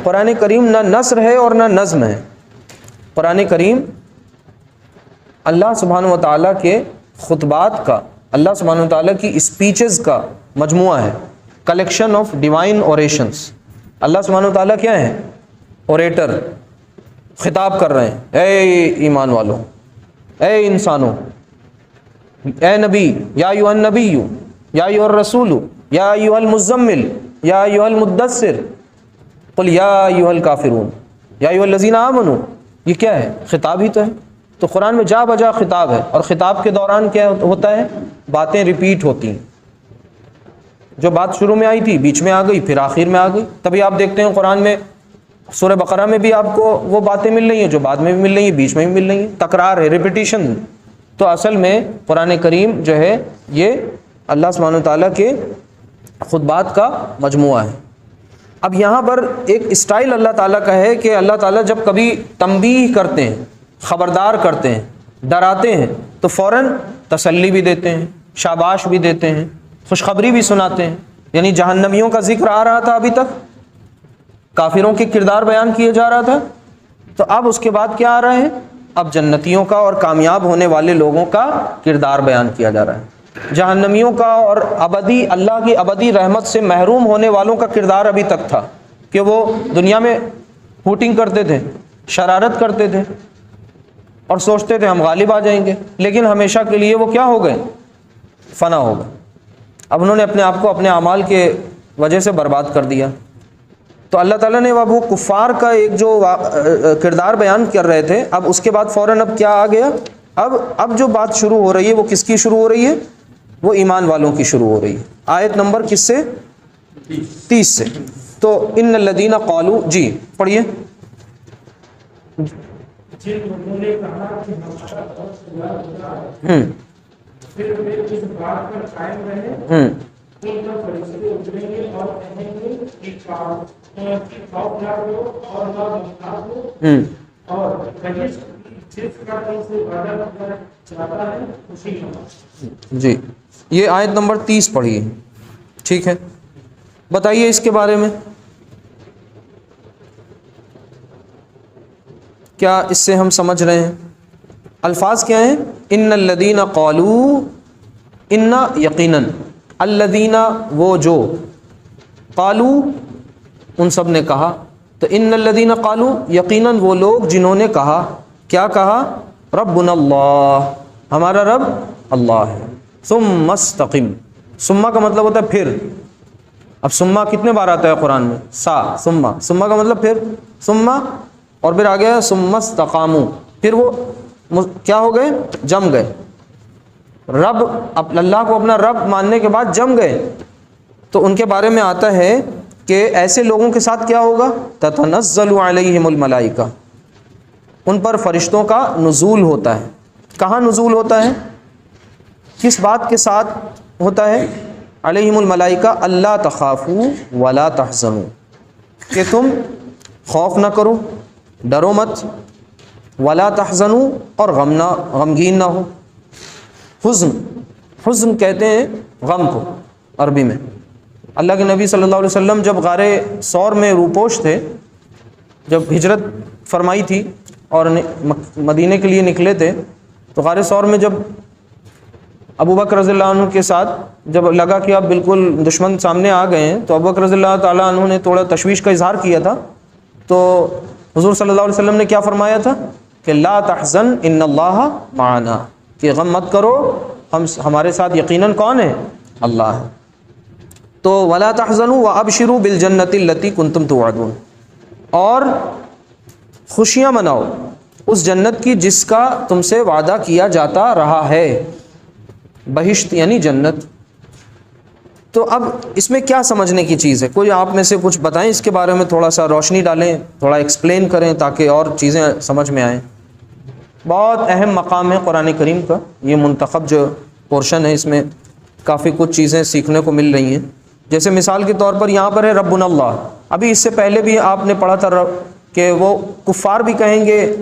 قرآن کریم نہ نثر ہے اور نہ نظم ہے. قرآن کریم اللہ سبحانہ و تعالیٰ کے خطبات کا، اللہ سبحانہ و تعالیٰ کی اسپیچز کا مجموعہ ہے، کلیکشن آف ڈیوائن اوریشنس. اللہ سبحانہ و تعالیٰ کیا ہیں؟ اوریٹر، خطاب کر رہے ہیں، اے ایمان والوں، اے انسانوں، اے نبی، یا ایھا النبی، یا ایھا الرسول، یا ایھا المزمل، یا ایھا المدثر، قل یا ایھا الکافرون، یا ایھا الذین آمنوا. یہ کیا ہے؟ خطاب ہی تو ہے. تو قرآن میں جا بجا خطاب ہے، اور خطاب کے دوران کیا ہوتا ہے؟ باتیں ریپیٹ ہوتی ہیں. جو بات شروع میں آئی تھی بیچ میں آ گئی، پھر آخر میں آ گئی. تبھی آپ دیکھتے ہیں قرآن میں سورہ بقرہ میں بھی آپ کو وہ باتیں مل رہی ہیں جو بعد میں بھی مل رہی ہیں، بیچ میں بھی مل رہی ہیں. تکرار ہے، ریپیٹیشن. تو اصل میں قرآن کریم جو ہے یہ اللہ سبحانہ وتعالیٰ کے خطبات کا مجموعہ ہے. اب یہاں پر ایک اسٹائل اللہ تعالیٰ کا ہے کہ اللہ تعالیٰ جب کبھی تنبیہ کرتے ہیں، خبردار کرتے ہیں، ڈراتے ہیں، تو فوراً تسلی بھی دیتے ہیں، شاباش بھی دیتے ہیں، خوشخبری بھی سناتے ہیں. یعنی جہنمیوں کا ذکر آ رہا تھا ابھی تک، کافروں کے کردار بیان کیے جا رہا تھا، تو اب اس کے بعد کیا آ رہا ہے؟ اب جنتیوں کا اور کامیاب ہونے والے لوگوں کا کردار بیان کیا جا رہا ہے. جہنمیوں کا اور ابدی اللہ کی ابدی رحمت سے محروم ہونے والوں کا کردار ابھی تک تھا کہ وہ دنیا میں ہوٹنگ کرتے تھے، شرارت کرتے تھے اور سوچتے تھے ہم غالب آ جائیں گے، لیکن ہمیشہ کے لیے وہ کیا ہو گئے؟ فنا ہو گئے. اب انہوں نے اپنے آپ کو اپنے اعمال کے وجہ سے برباد کر دیا. تو اللہ تعالیٰ نے اب وہ کفار کا ایک جو کردار بیان کر رہے تھے، اب اس کے بعد فوراً اب کیا آ گیا؟ اب جو بات شروع ہو رہی ہے وہ کس کی شروع ہو رہی ہے؟ وہ ایمان والوں کی شروع ہو رہی ہے. آیت نمبر کس سے؟ 30 سے. تو ان الذین قالوا، جی پڑھیے. جن لوگوں نے کہا کہ ہمارا اور خدا ہوتا ہے، پھر وہ اس بات پر قائم رہے، ان کا فرشتے اتریں گے اور کہیں گے کہ خوف نہ ہو اور نہ محتاط ہو، اور کہیں جس کا تم سے وعدہ کرنا چاہتا ہے خوشی ہو. جی یہ آیت نمبر 30 پڑھیے. ٹھیک ہے، بتائیے اس کے بارے میں کیا اس سے ہم سمجھ رہے ہیں؟ الفاظ کیا ہیں؟ ان الذین قالوا، ان یقیناً، الذین وہ جو، قالوا ان سب نے کہا. تو ان الذین قالوا یقیناً وہ لوگ جنہوں نے کہا، کیا کہا؟ ربنا اللہ، ہمارا رب اللہ ہے. ثم استقم، ثم کا مطلب ہوتا ہے پھر. اب ثم کتنے بار آتا ہے قرآن میں؟ ثم کا مطلب پھر، ثم اور پھر آگے ثم استقاموا، پھر وہ کیا ہو گئے؟ جم گئے. رب اللہ کو اپنا رب ماننے کے بعد جم گئے. تو ان کے بارے میں آتا ہے کہ ایسے لوگوں کے ساتھ کیا ہوگا؟ تتنزل علیہم الملائکہ، ان پر فرشتوں کا نزول ہوتا ہے. کہاں نزول ہوتا ہے؟ کس بات کے ساتھ ہوتا ہے؟ علیہم الملائکہ اللہ تخافوا ولا تحزنوا، کہ تم خوف نہ کرو، ڈرو مت، ولا تحزنوا اور غمگین نہ ہو. حزن کہتے ہیں غم کو عربی میں. اللہ کے نبی صلی اللہ علیہ وسلم جب غار ثور میں روپوش تھے، جب ہجرت فرمائی تھی اور مدینے کے لیے نکلے تھے، تو غار ثور میں جب ابو بکر رضی اللہ عنہ کے ساتھ جب لگا کہ اب بالکل دشمن سامنے آ گئے ہیں، تو ابو بکر رضی اللہ تعالیٰ عنہ نے تھوڑا تشویش کا اظہار کیا تھا. تو حضور صلی اللہ علیہ وسلم نے کیا فرمایا تھا کہ لا تحزن ان اللہ معنا، کہ غم مت کرو، ہمارے ساتھ یقیناً کون ہے؟ اللہ ہے. تو ولا تحزنوا وابشروا بالجنۃ التي کنتم توعدون، اور خوشیاں مناؤ اس جنت کی جس کا تم سے وعدہ کیا جاتا رہا ہے. بہشت یعنی جنت. تو اب اس میں کیا سمجھنے کی چیز ہے؟ کوئی آپ میں سے کچھ بتائیں اس کے بارے میں، تھوڑا سا روشنی ڈالیں، تھوڑا ایکسپلین کریں تاکہ اور چیزیں سمجھ میں آئیں. بہت اہم مقام ہے قرآن کریم کا یہ منتخب جو پورشن ہے، اس میں کافی کچھ چیزیں سیکھنے کو مل رہی ہیں. جیسے مثال کے طور پر یہاں پر ہے ربنا اللہ. ابھی اس سے پہلے بھی آپ نے پڑھا تھا کہ وہ کفار بھی کہیں گے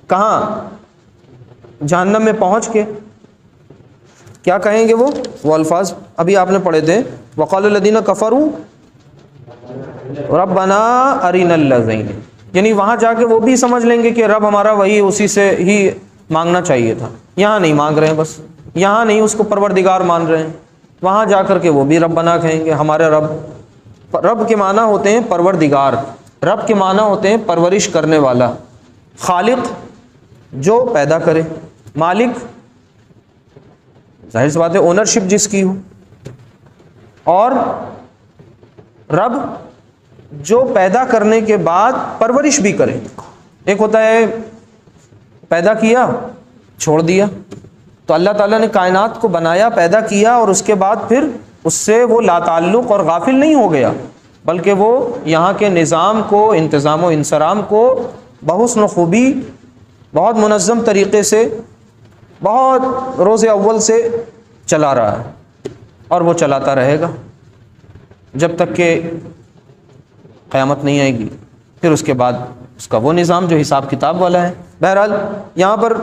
کہاں؟ جہنم میں پہنچ کے کیا کہیں گے؟ وہ الفاظ ابھی آپ نے پڑھے تھے، وقال الذین کفروا ربنا ارنا اللذین، یعنی وہاں جا کے وہ بھی سمجھ لیں گے کہ رب ہمارا وہی، اسی سے ہی مانگنا چاہیے تھا. یہاں نہیں مانگ رہے ہیں، بس یہاں نہیں اس کو پروردگار مان رہے ہیں، وہاں جا کر کے وہ بھی ربنا کہیں گے. ہمارے رب، رب کے معنی ہوتے ہیں پروردگار، رب کے معنی ہوتے ہیں پرورش کرنے والا. خالق جو پیدا کرے، مالک ظاہر سی بات ہے اونرشپ جس کی ہو، اور رب جو پیدا کرنے کے بعد پرورش بھی کرے. ایک ہوتا ہے پیدا کیا چھوڑ دیا، تو اللہ تعالیٰ نے کائنات کو بنایا، پیدا کیا، اور اس کے بعد پھر اس سے وہ لا تعلق اور غافل نہیں ہو گیا، بلکہ وہ یہاں کے نظام کو، انتظام و انصرام کو بحسن و خوبی، بہت منظم طریقے سے، بہت روز اول سے چلا رہا ہے، اور وہ چلاتا رہے گا جب تک کہ قیامت نہیں آئے گی. پھر اس کے بعد اس کا وہ نظام جو حساب کتاب والا ہے. بہرحال یہاں پر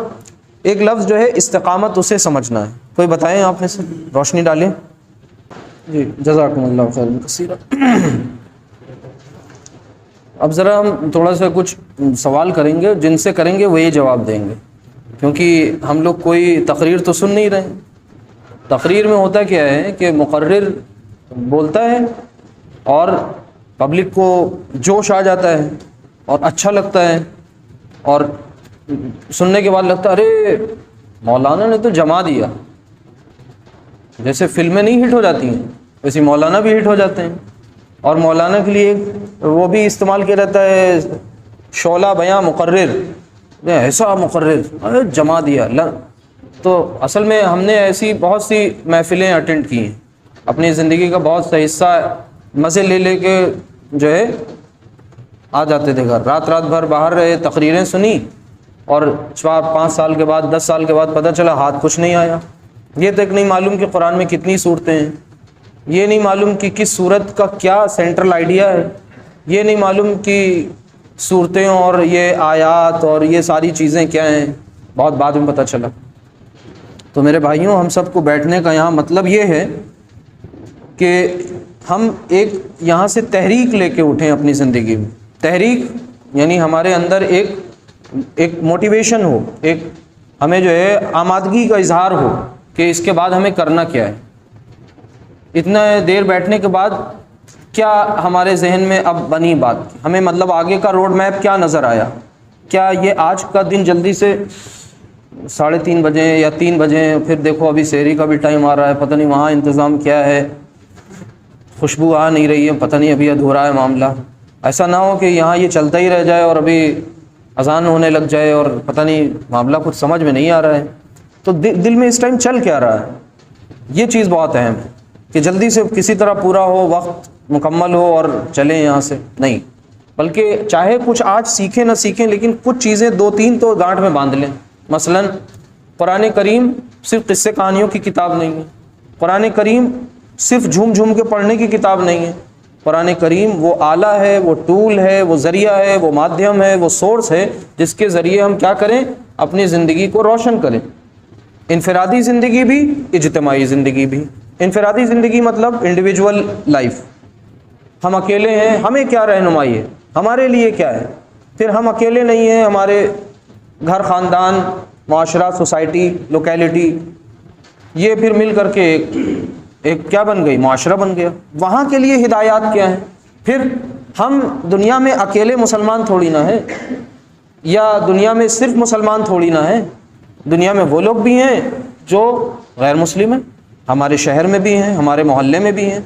ایک لفظ جو ہے استقامت، اسے سمجھنا ہے. کوئی بتائیں آپ میں سے، روشنی ڈالیں. جی جزاکم اللہ خیر کثیرا. اب ذرا ہم تھوڑا سا کچھ سوال کریں گے، جن سے کریں گے وہ یہ جواب دیں گے، کیونکہ ہم لوگ کوئی تقریر تو سن نہیں رہے ہیں. تقریر میں ہوتا کیا ہے کہ مقرر بولتا ہے اور پبلک کو جوش آ جاتا ہے اور اچھا لگتا ہے، اور سننے کے بعد لگتا ہے ارے مولانا نے تو جما دیا. جیسے فلمیں نہیں ہٹ ہو جاتی ہیں ویسے مولانا بھی ہٹ ہو جاتے ہیں. اور مولانا کے لیے وہ بھی استعمال کیا جاتا ہے شعلہ بیاں مقرر، ایسا مقرر ارے جما دیا. تو اصل میں ہم نے ایسی بہت سی محفلیں اٹینڈ کی ہیں، اپنی زندگی کا بہت سا حصہ مزے لے لے کے جو ہے آ جاتے تھے گھر، رات رات بھر باہر رہے، تقریریں سنی، اور 5 سال کے بعد 10 سال کے بعد پتہ چلا ہاتھ کچھ نہیں آیا. یہ تک نہیں معلوم کہ قرآن میں کتنی صورتیں ہیں، یہ نہیں معلوم کہ کس صورت کا کیا سینٹرل آئیڈیا ہے، یہ نہیں معلوم کہ صورتیں اور یہ آیات اور یہ ساری چیزیں کیا ہیں، بہت بعد میں پتہ چلا. تو میرے بھائیوں، ہم سب کو بیٹھنے کا یہاں مطلب یہ ہے کہ ہم ایک یہاں سے تحریک لے کے اٹھیں اپنی زندگی میں. تحریک یعنی ہمارے اندر ایک موٹیویشن ہو، ایک ہمیں جو ہے آمادگی کا اظہار ہو کہ اس کے بعد ہمیں کرنا کیا ہے. اتنا دیر بیٹھنے کے بعد کیا ہمارے ذہن میں اب بنی بات، ہمیں مطلب آگے کا روڈ میپ کیا نظر آیا. کیا یہ آج کا دن جلدی سے 3:30 بجے یا 3 بجے، پھر دیکھو ابھی سحری کا بھی ٹائم آ رہا ہے، پتہ نہیں وہاں انتظام کیا ہے، خوشبو آ نہیں رہی ہے، پتہ نہیں ابھی ادھورا ہے معاملہ. ایسا نہ ہو کہ یہاں یہ چلتا ہی رہ جائے اور ابھی اذان ہونے لگ جائے اور پتہ نہیں معاملہ کچھ سمجھ میں نہیں آ رہا ہے. تو دل میں اس ٹائم چل کیا رہا ہے، یہ چیز بہت اہم ہے کہ جلدی سے کسی طرح پورا ہو، وقت مکمل ہو اور چلیں یہاں سے. نہیں، بلکہ چاہے کچھ آج سیکھیں نہ سیکھیں، لیکن کچھ چیزیں 2-3 تو گانٹھ میں باندھ لیں. مثلا قرآن کریم صرف قصے کہانیوں کی کتاب نہیں ہے، قرآن کریم صرف جھوم جھوم کے پڑھنے کی کتاب نہیں ہے. قرآن کریم وہ آلہ ہے، وہ ٹول ہے، وہ ذریعہ ہے، وہ مادھیم ہے، وہ سورس ہے جس کے ذریعے ہم کیا کریں، اپنی زندگی کو روشن کریں. انفرادی زندگی بھی، اجتماعی زندگی بھی. انفرادی زندگی مطلب انڈیویجول لائف، ہم اکیلے ہیں، ہمیں کیا رہنمائی ہے، ہمارے لیے کیا ہے. پھر ہم اکیلے نہیں ہیں، ہمارے گھر، خاندان، معاشرہ، سوسائٹی، لوکیلٹی، یہ پھر مل کر کے ایک کیا بن گئی، معاشرہ بن گیا. وہاں کے لیے ہدایات کیا ہیں. پھر ہم دنیا میں اکیلے مسلمان تھوڑی نہ ہیں، یا دنیا میں صرف مسلمان تھوڑی نہ ہیں. دنیا میں وہ لوگ بھی ہیں جو غیر مسلم ہیں، ہمارے شہر میں بھی ہیں، ہمارے محلے میں بھی ہیں.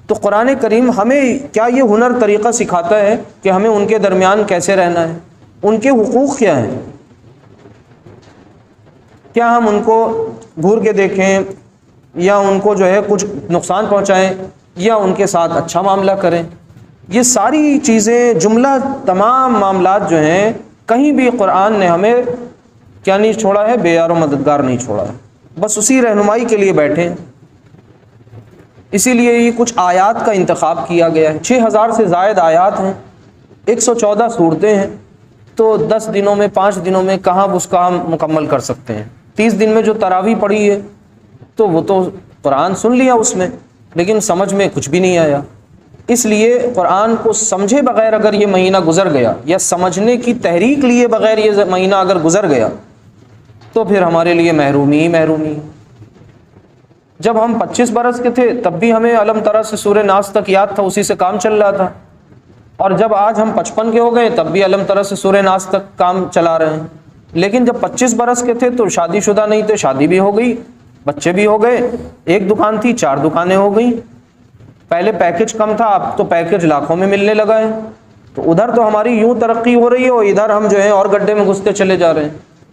تو قرآن کریم ہمیں کیا یہ ہنر طریقہ سکھاتا ہے کہ ہمیں ان کے درمیان کیسے رہنا ہے، ان کے حقوق کیا ہیں. کیا ہم ان کو گھور کے دیکھیں، یا ان کو جو ہے کچھ نقصان پہنچائیں، یا ان کے ساتھ اچھا معاملہ کریں. یہ ساری چیزیں، جملہ تمام معاملات جو ہیں، کہیں بھی قرآن نے ہمیں کیا نہیں چھوڑا ہے، بے یار و مددگار نہیں چھوڑا ہے. بس اسی رہنمائی کے لیے بیٹھیں. اسی لیے یہ کچھ آیات کا انتخاب کیا گیا ہے. 6000 سے زائد آیات ہیں، 114 صورتیں ہیں. تو 10 دنوں میں، 5 دنوں میں کہاں اس کا ہم مکمل کر سکتے ہیں. 30 دن میں جو تراویح پڑھی ہے تو وہ تو قرآن سن لیا اس میں، لیکن سمجھ میں کچھ بھی نہیں آیا. اس لیے قرآن کو سمجھے بغیر اگر یہ مہینہ گزر گیا، یا سمجھنے کی تحریک لیے بغیر یہ مہینہ اگر گزر گیا، تو پھر ہمارے لیے محرومی ہی محرومی۔ جب ہم 25 برس کے تھے تب بھی ہمیں علم ترى سے سورہ ناس تک یاد تھا، اسی سے کام چل رہا تھا، اور جب آج ہم 55 کے ہو گئے تب بھی علم ترى سے سورہ ناس تک کام چلا رہے ہیں۔ لیکن جب 25 برس کے تھے تو شادی شدہ نہیں تھے، شادی بھی ہو گئی، بچے بھی ہو گئے، ایک دکان تھی 4 دکانیں ہو گئیں، پہلے پیکج کم تھا اب تو پیکج لاکھوں میں ملنے لگا ہے۔ تو ادھر تو ہماری یوں ترقی ہو رہی ہے اور ادھر ہم جو ہیں اور گڈھے میں گھستے چلے جا رہے ہیں،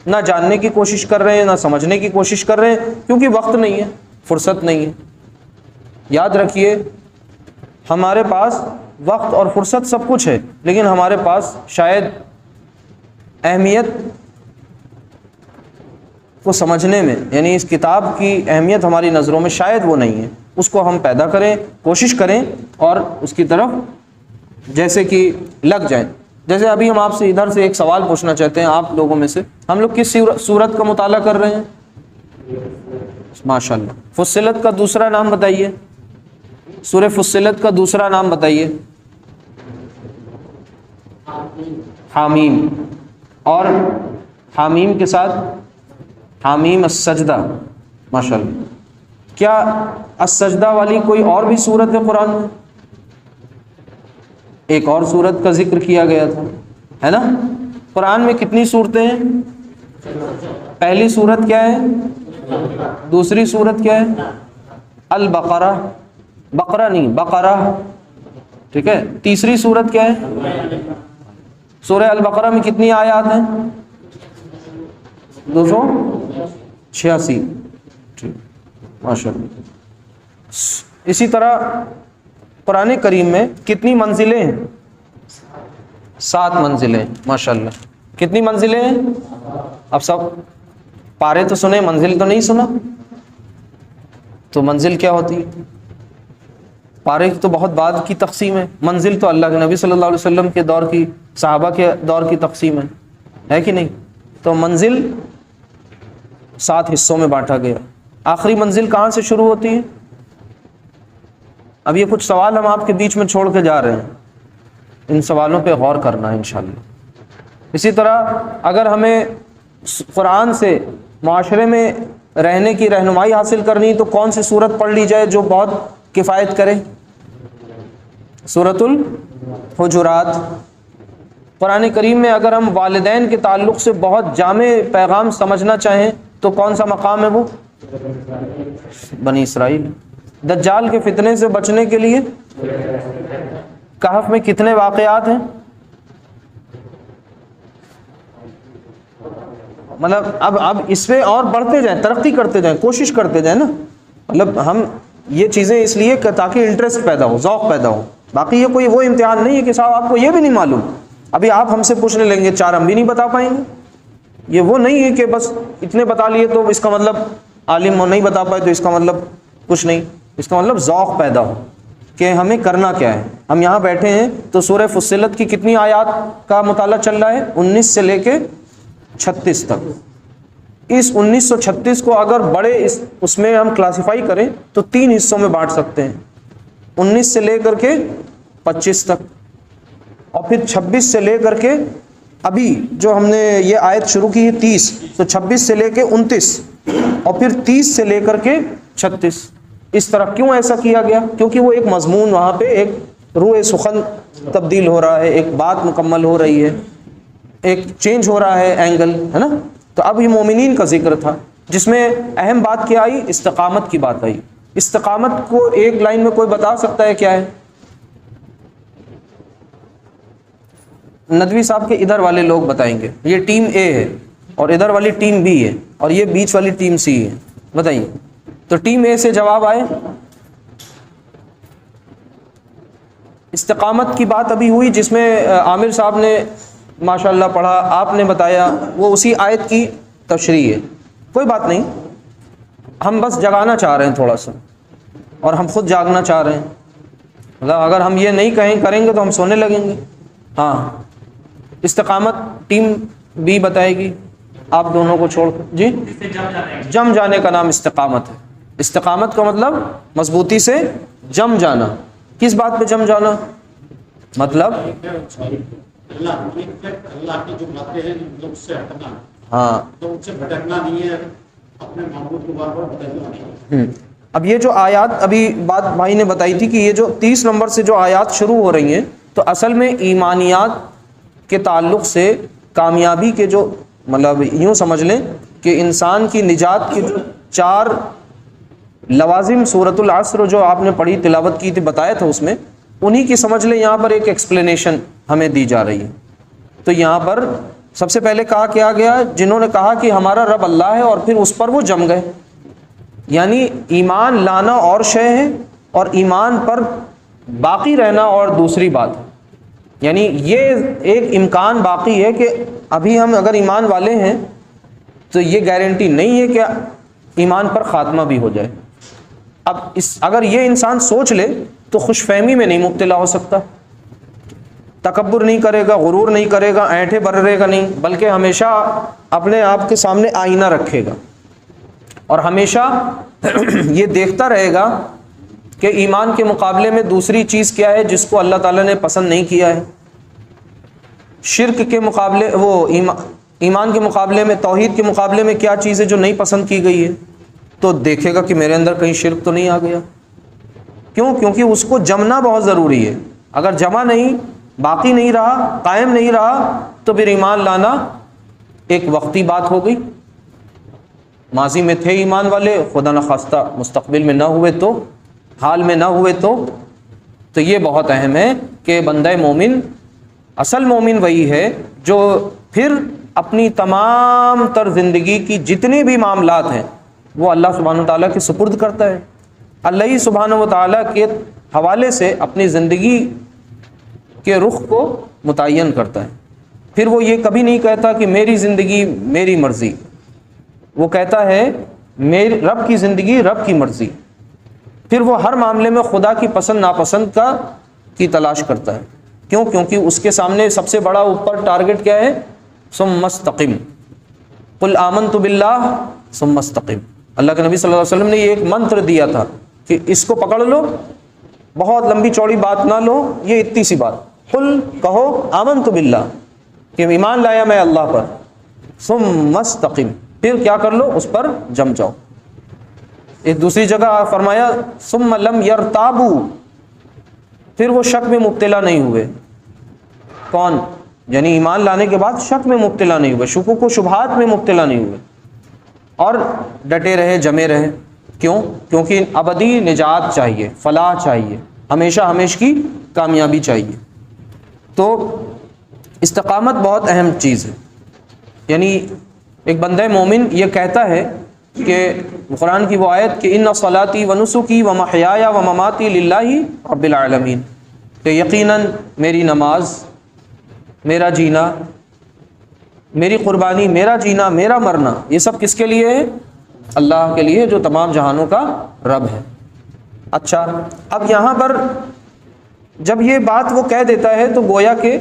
نہ جاننے کی کوشش کر رہے ہیں نہ سمجھنے کی کوشش کر رہے ہیں، کیونکہ وقت نہیں ہے، فرصت نہیں ہے۔ یاد رکھیے ہمارے پاس وقت اور فرصت سب کچھ ہے، لیکن ہمارے پاس شاید اہمیت کو سمجھنے میں، یعنی اس کتاب کی اہمیت ہماری نظروں میں شاید وہ نہیں ہے، اس کو ہم پیدا کریں، کوشش کریں اور اس کی طرف جیسے کہ لگ جائیں۔ جیسے ابھی ہم آپ سے ادھر سے ایک سوال پوچھنا چاہتے ہیں، آپ لوگوں میں سے ہم لوگ کس سورت کا مطالعہ کر رہے ہیں؟ ماشاءاللہ۔ فصلت کا دوسرا نام بتائیے، سورہ فصلت کا دوسرا نام بتائیے۔ حامیم، اور حامیم کے ساتھ حامیم السجدہ، ماشاءاللہ۔ کیا السجدہ والی کوئی اور بھی سورت ہے قرآن میں؟ ایک اور سورت کا ذکر کیا گیا تھا، ہے نا؟ قرآن میں کتنی صورتیں ہیں؟ پہلی سورت کیا ہے؟ دوسری سورت کیا ہے؟ البقرہ، بقرہ نہیں بقرہ، ٹھیک ہے۔ تیسری سورت کیا ہے؟ سورہ البقرہ میں کتنی آیات ہیں؟ 286، ماشاءاللہ۔ اسی طرح قرآن کریم میں کتنی منزلیں ہیں؟ 7 منزلیں، ماشاءاللہ۔ کتنی منزلیں ہیں؟ اب سب پارے تو سنے، منزل تو نہیں سنا، تو منزل کیا ہوتی ہے؟ پارے کی تو بہت بعد کی تقسیم ہے، منزل تو اللہ کے نبی صلی اللہ علیہ وسلم کے دور کی، صحابہ کے دور کی تقسیم ہے کہ نہیں؟ تو منزل 7 حصوں میں بانٹا گیا۔ آخری منزل کہاں سے شروع ہوتی ہے؟ اب یہ کچھ سوال ہم آپ کے بیچ میں چھوڑ کے جا رہے ہیں، ان سوالوں پہ غور کرنا ہے انشاءاللہ۔ اسی طرح اگر ہمیں قرآن سے معاشرے میں رہنے کی رہنمائی حاصل کرنی تو کون سی سورت پڑھ لی جائے جو بہت کفایت کرے؟ سورۃ الحجرات۔ قرآن کریم میں اگر ہم والدین کے تعلق سے بہت جامع پیغام سمجھنا چاہیں تو کون سا مقام ہے وہ؟ بنی اسرائیل۔ دجال کے فتنے سے بچنے کے لیے کہف میں کتنے واقعات ہیں؟ مطلب اب اس پہ اور بڑھتے جائیں، ترقی کرتے جائیں، کوشش کرتے جائیں نا، مطلب ہم یہ چیزیں اس لیے کہ تاکہ انٹرسٹ پیدا ہو، ذوق پیدا ہو۔ باقی یہ کوئی وہ امتحان نہیں ہے کہ صاحب آپ کو یہ بھی نہیں معلوم، ابھی آپ ہم سے پوچھنے لیں گے 4 ہم بھی نہیں بتا پائیں گے۔ یہ وہ نہیں ہے کہ بس اتنے بتا لیے تو اس کا مطلب عالم نہیں بتا پائے تو اس کا مطلب کچھ نہیں، اس کا مطلب ذوق پیدا ہو کہ ہمیں کرنا کیا ہے۔ ہم یہاں بیٹھے ہیں تو سورہ فصلت کی کتنی آیات کا مطالعہ چل رہا ہے؟ 19 سے لے کے 36 تک۔ اس 1936 کو اگر بڑے اس میں ہم کلاسیفائی کریں تو 3 حصوں میں بانٹ سکتے ہیں، 19 سے لے کر کے 25 تک، اور پھر 26 سے لے کر کے ابھی جو ہم نے یہ آیت شروع کی ہے 30، تو 26 سے لے کے 29، اور پھر 30 سے لے کر کے 36۔ اس طرح کیوں ایسا کیا گیا؟ کیونکہ وہ ایک مضمون وہاں پہ ایک روح سخن تبدیل ہو رہا ہے، ایک بات مکمل ہو رہی ہے، ایک چینج ہو رہا ہے اینگل، ہے نا؟ تو اب یہ مومنین کا ذکر تھا جس میں اہم بات کیا آئی؟ استقامت کی بات آئی۔ استقامت کو ایک لائن میں کوئی بتا سکتا ہے کیا ہے؟ ندوی صاحب کے ادھر والے لوگ بتائیں گے، یہ ٹیم اے ہے اور ادھر والی ٹیم بی ہے اور یہ بیچ والی ٹیم سی ہے، بتائیے۔ تو ٹیم اے سے جواب آئے۔ استقامت کی بات ابھی ہوئی جس میں عامر صاحب نے ماشاءاللہ پڑھا، آپ نے بتایا، وہ اسی آیت کی تشریح ہے، کوئی بات نہیں، ہم بس جگانا چاہ رہے ہیں تھوڑا سا، اور ہم خود جاگنا چاہ رہے ہیں، مطلب اگر ہم یہ نہیں کریں گے تو ہم سونے لگیں گے۔ ہاں، استقامت ٹیم بی بتائے گی، آپ دونوں کو چھوڑ کر۔ جی، جم جانے کا نام استقامت ہے۔ استقامت کا مطلب مضبوطی سے جم جانا، کس بات پہ جم جانا؟ مطلب اللہ کی جو باتیں ہیں مطلب اس سے ہٹنا، ہاں، تو ان سے بھٹکنا نہیں ہے، اپنے معبود کو بار بار بھٹکنا نہیں ہے۔ اب یہ جو آیات ابھی بات بھائی نے بتائی تھی کہ یہ جو 30 نمبر سے جو آیات شروع ہو رہی ہیں، تو اصل میں ایمانیات کے تعلق سے کامیابی کے جو مطلب یوں سمجھ لیں کہ انسان کی نجات کے جو 4 لوازم سورۃ العصر جو آپ نے پڑھی تلاوت کی تھی بتایا تھا، اس میں انہی کی سمجھ لیں یہاں پر ایک ایکسپلینیشن ہمیں دی جا رہی ہے۔ تو یہاں پر سب سے پہلے کہا کیا گیا، جنہوں نے کہا کہ ہمارا رب اللہ ہے اور پھر اس پر وہ جم گئے، یعنی ایمان لانا اور شے ہے اور ایمان پر باقی رہنا اور دوسری بات ہے۔ یعنی یہ ایک امکان باقی ہے کہ ابھی ہم اگر ایمان والے ہیں تو یہ گارنٹی نہیں ہے کہ ایمان پر خاتمہ بھی ہو جائے۔ اب اگر یہ انسان سوچ لے تو خوش فہمی میں نہیں مبتلا ہو سکتا، تکبر نہیں کرے گا، غرور نہیں کرے گا، اینٹھے بررے گا نہیں، بلکہ ہمیشہ اپنے آپ کے سامنے آئینہ رکھے گا اور ہمیشہ یہ دیکھتا رہے گا کہ ایمان کے مقابلے میں دوسری چیز کیا ہے جس کو اللہ تعالیٰ نے پسند نہیں کیا ہے۔ شرک کے مقابلے وہ ایمان کے مقابلے میں، توحید کے مقابلے میں کیا چیز ہے جو نہیں پسند کی گئی ہے، تو دیکھے گا کہ میرے اندر کہیں شرک تو نہیں آ گیا۔ کیوں؟ کیونکہ اس کو جمنا بہت ضروری ہے۔ اگر جمع نہیں، باقی نہیں رہا، قائم نہیں رہا، تو پھر ایمان لانا ایک وقتی بات ہو گئی۔ ماضی میں تھے ایمان والے، خدا نخواستہ مستقبل میں نہ ہوئے تو، حال میں نہ ہوئے تو یہ بہت اہم ہے کہ بندہ مومن، اصل مومن وہی ہے جو پھر اپنی تمام تر زندگی کی جتنے بھی معاملات ہیں وہ اللہ سبحانہ وتعالیٰ کے سپرد کرتا ہے، اللہ ہی سبحانہ وتعالیٰ کے حوالے سے اپنی زندگی کے رخ کو متعین کرتا ہے۔ پھر وہ یہ کبھی نہیں کہتا کہ میری زندگی میری مرضی، وہ کہتا ہے میری رب کی زندگی رب کی مرضی۔ پھر وہ ہر معاملے میں خدا کی پسند ناپسند کی تلاش کرتا ہے۔ کیوں؟ کیونکہ اس کے سامنے سب سے بڑا اوپر ٹارگٹ کیا ہے؟ ثم استقم، قل آمنت باللہ ثم استقم۔ اللہ کے نبی صلی اللہ علیہ وسلم نے یہ ایک منتر دیا تھا کہ اس کو پکڑ لو، بہت لمبی چوڑی بات نہ لو، یہ اتنی سی بات، قل کہو آمنت باللہ کہ ایمان لایا میں اللہ پر، ثم استقم، پھر کیا کر لو؟ اس پر جم جاؤ۔ ایک دوسری جگہ فرمایا ثم لم یرتابوا، پھر وہ شک میں مبتلا نہیں ہوئے۔ کون؟ یعنی ایمان لانے کے بعد شک میں مبتلا نہیں ہوئے، شکوک و شبہات میں مبتلا نہیں ہوئے، اور ڈٹے رہے، جمے رہے۔ کیوں؟ کیونکہ ابدی نجات چاہیے، فلاح چاہیے، ہمیشہ ہمیشہ کی کامیابی چاہیے۔ تو استقامت بہت اہم چیز ہے۔ یعنی ایک بندہ مومن یہ کہتا ہے کہ قرآن کی وہ آیت کہ ان صلاتی و نسکی و محیای و مماتی للہ رب العالمین، کہ یقیناً میری نماز، میرا جینا، میری قربانی، میرا جینا، میرا مرنا، یہ سب کس کے لیے ہے؟ اللہ کے لیے جو تمام جہانوں کا رب ہے۔ اچھا، اب یہاں پر جب یہ بات وہ کہہ دیتا ہے تو گویا کہ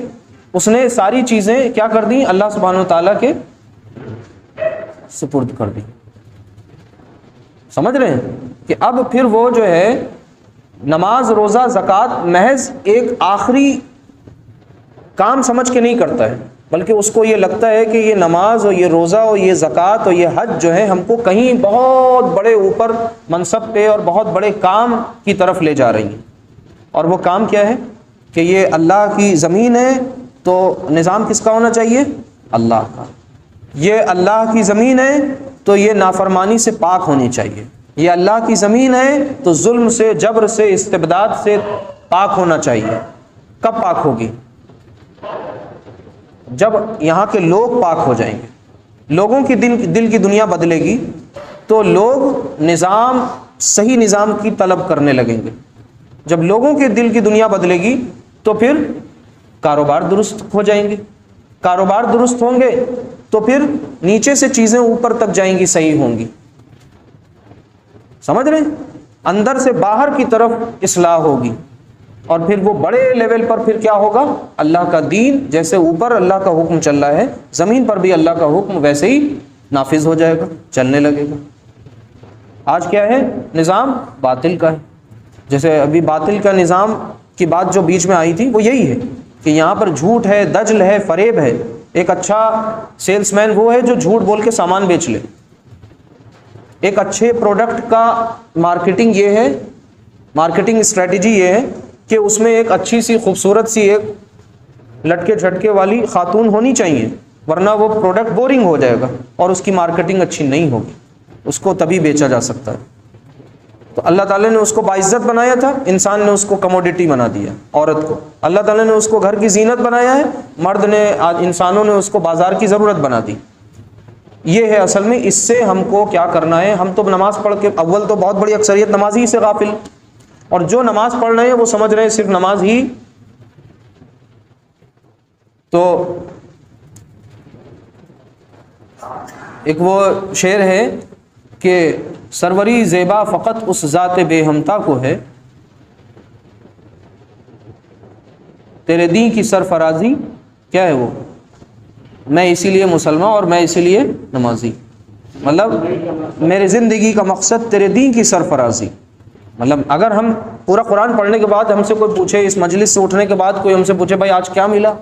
اس نے ساری چیزیں کیا کر دیں؟ اللہ سبحانہ وتعالیٰ کے سپرد کر دی۔ سمجھ رہے ہیں کہ اب پھر وہ جو ہے نماز، روزہ، زکوٰۃ محض ایک آخری کام سمجھ کے نہیں کرتا ہے، بلکہ اس کو یہ لگتا ہے کہ یہ نماز اور یہ روزہ اور یہ زکوٰۃ اور یہ حج جو ہے ہم کو کہیں بہت بڑے اوپر منصب پہ اور بہت بڑے کام کی طرف لے جا رہی ہیں۔ اور وہ کام کیا ہے؟ کہ یہ اللہ کی زمین ہے تو نظام کس کا ہونا چاہیے؟ اللہ کا۔ یہ اللہ کی زمین ہے تو یہ نافرمانی سے پاک ہونی چاہیے۔ یہ اللہ کی زمین ہے تو ظلم سے، جبر سے، استبداد سے پاک ہونا چاہیے۔ کب پاک ہوگی؟ جب یہاں کے لوگ پاک ہو جائیں گے، لوگوں کی دل کی دنیا بدلے گی تو لوگ نظام، صحیح نظام کی طلب کرنے لگیں گے۔ جب لوگوں کے دل کی دنیا بدلے گی تو پھر کاروبار درست ہو جائیں گے، کاروبار درست ہوں گے تو پھر نیچے سے چیزیں اوپر تک جائیں گی، صحیح ہوں گی۔ سمجھ رہے ہیں؟ اندر سے باہر کی طرف اصلاح ہوگی، اور پھر وہ بڑے لیول پر پھر کیا ہوگا؟ اللہ کا دین جیسے اوپر اللہ کا حکم چل رہا ہے، زمین پر بھی اللہ کا حکم ویسے ہی نافذ ہو جائے گا، چلنے لگے گا۔ آج کیا ہے؟ نظام باطل کا ہے، جیسے ابھی باطل کا نظام کی بات جو بیچ میں آئی تھی وہ یہی ہے کہ یہاں پر جھوٹ ہے، دجل ہے، فریب ہے۔ ایک اچھا سیلس مین وہ ہے جو جھوٹ بول کے سامان بیچ لے۔ ایک اچھے پروڈکٹ کا مارکیٹنگ یہ ہے، مارکیٹنگ اسٹریٹجی یہ ہے کہ اس میں ایک اچھی سی خوبصورت سی ایک لٹکے جھٹکے والی خاتون ہونی چاہیے، ورنہ وہ پروڈکٹ بورنگ ہو جائے گا اور اس کی مارکیٹنگ اچھی نہیں ہوگی، اس کو تبھی بیچا جا سکتا ہے۔ تو اللہ تعالیٰ نے اس کو باعزت بنایا تھا، انسان نے اس کو کموڈیٹی بنا دیا۔ عورت کو اللہ تعالیٰ نے اس کو گھر کی زینت بنایا ہے، مرد نے، انسانوں نے اس کو بازار کی ضرورت بنا دی۔ یہ ہے اصل میں اس سے ہم کو کیا کرنا ہے۔ ہم تو نماز پڑھ کے، اول تو بہت بڑی اکثریت نمازی سے غافل، اور جو نماز پڑھ رہے ہیں وہ سمجھ رہے ہیں صرف نماز ہی۔ تو ایک وہ شعر ہے کہ سروری زیبا فقط اس ذات بے ہمتا کو ہے، تیرے دین کی سرفرازی کیا ہے وہ، میں اسی لیے مسلمان اور میں اسی لیے نمازی۔ مطلب میری زندگی کا مقصد تیرے دین کی سرفرازی۔ مطلب اگر ہم پورا قرآن پڑھنے کے بعد ہم سے کوئی پوچھے، اس مجلس سے اٹھنے کے بعد کوئی ہم سے پوچھے بھائی آج کیا ملا،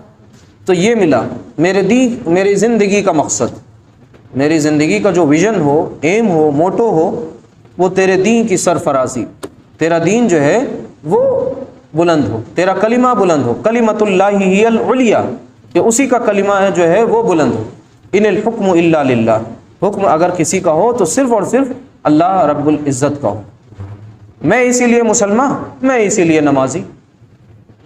تو یہ ملا میرے دین، میری زندگی کا مقصد، میری زندگی کا جو ویژن ہو، ایم ہو، موٹو ہو، وہ تیرے دین کی سرفرازی، تیرا دین جو ہے وہ بلند ہو، تیرا کلمہ بلند ہو، کلمۃ اللہ ہی العلیٰ، کہ اسی کا کلمہ ہے جو ہے وہ بلند ہو۔ ان الحکم الا للہ، حکم اگر کسی کا ہو تو صرف اور صرف اللہ رب العزت کا ہو۔ میں اسی لیے مسلمان، میں اسی لیے نمازی۔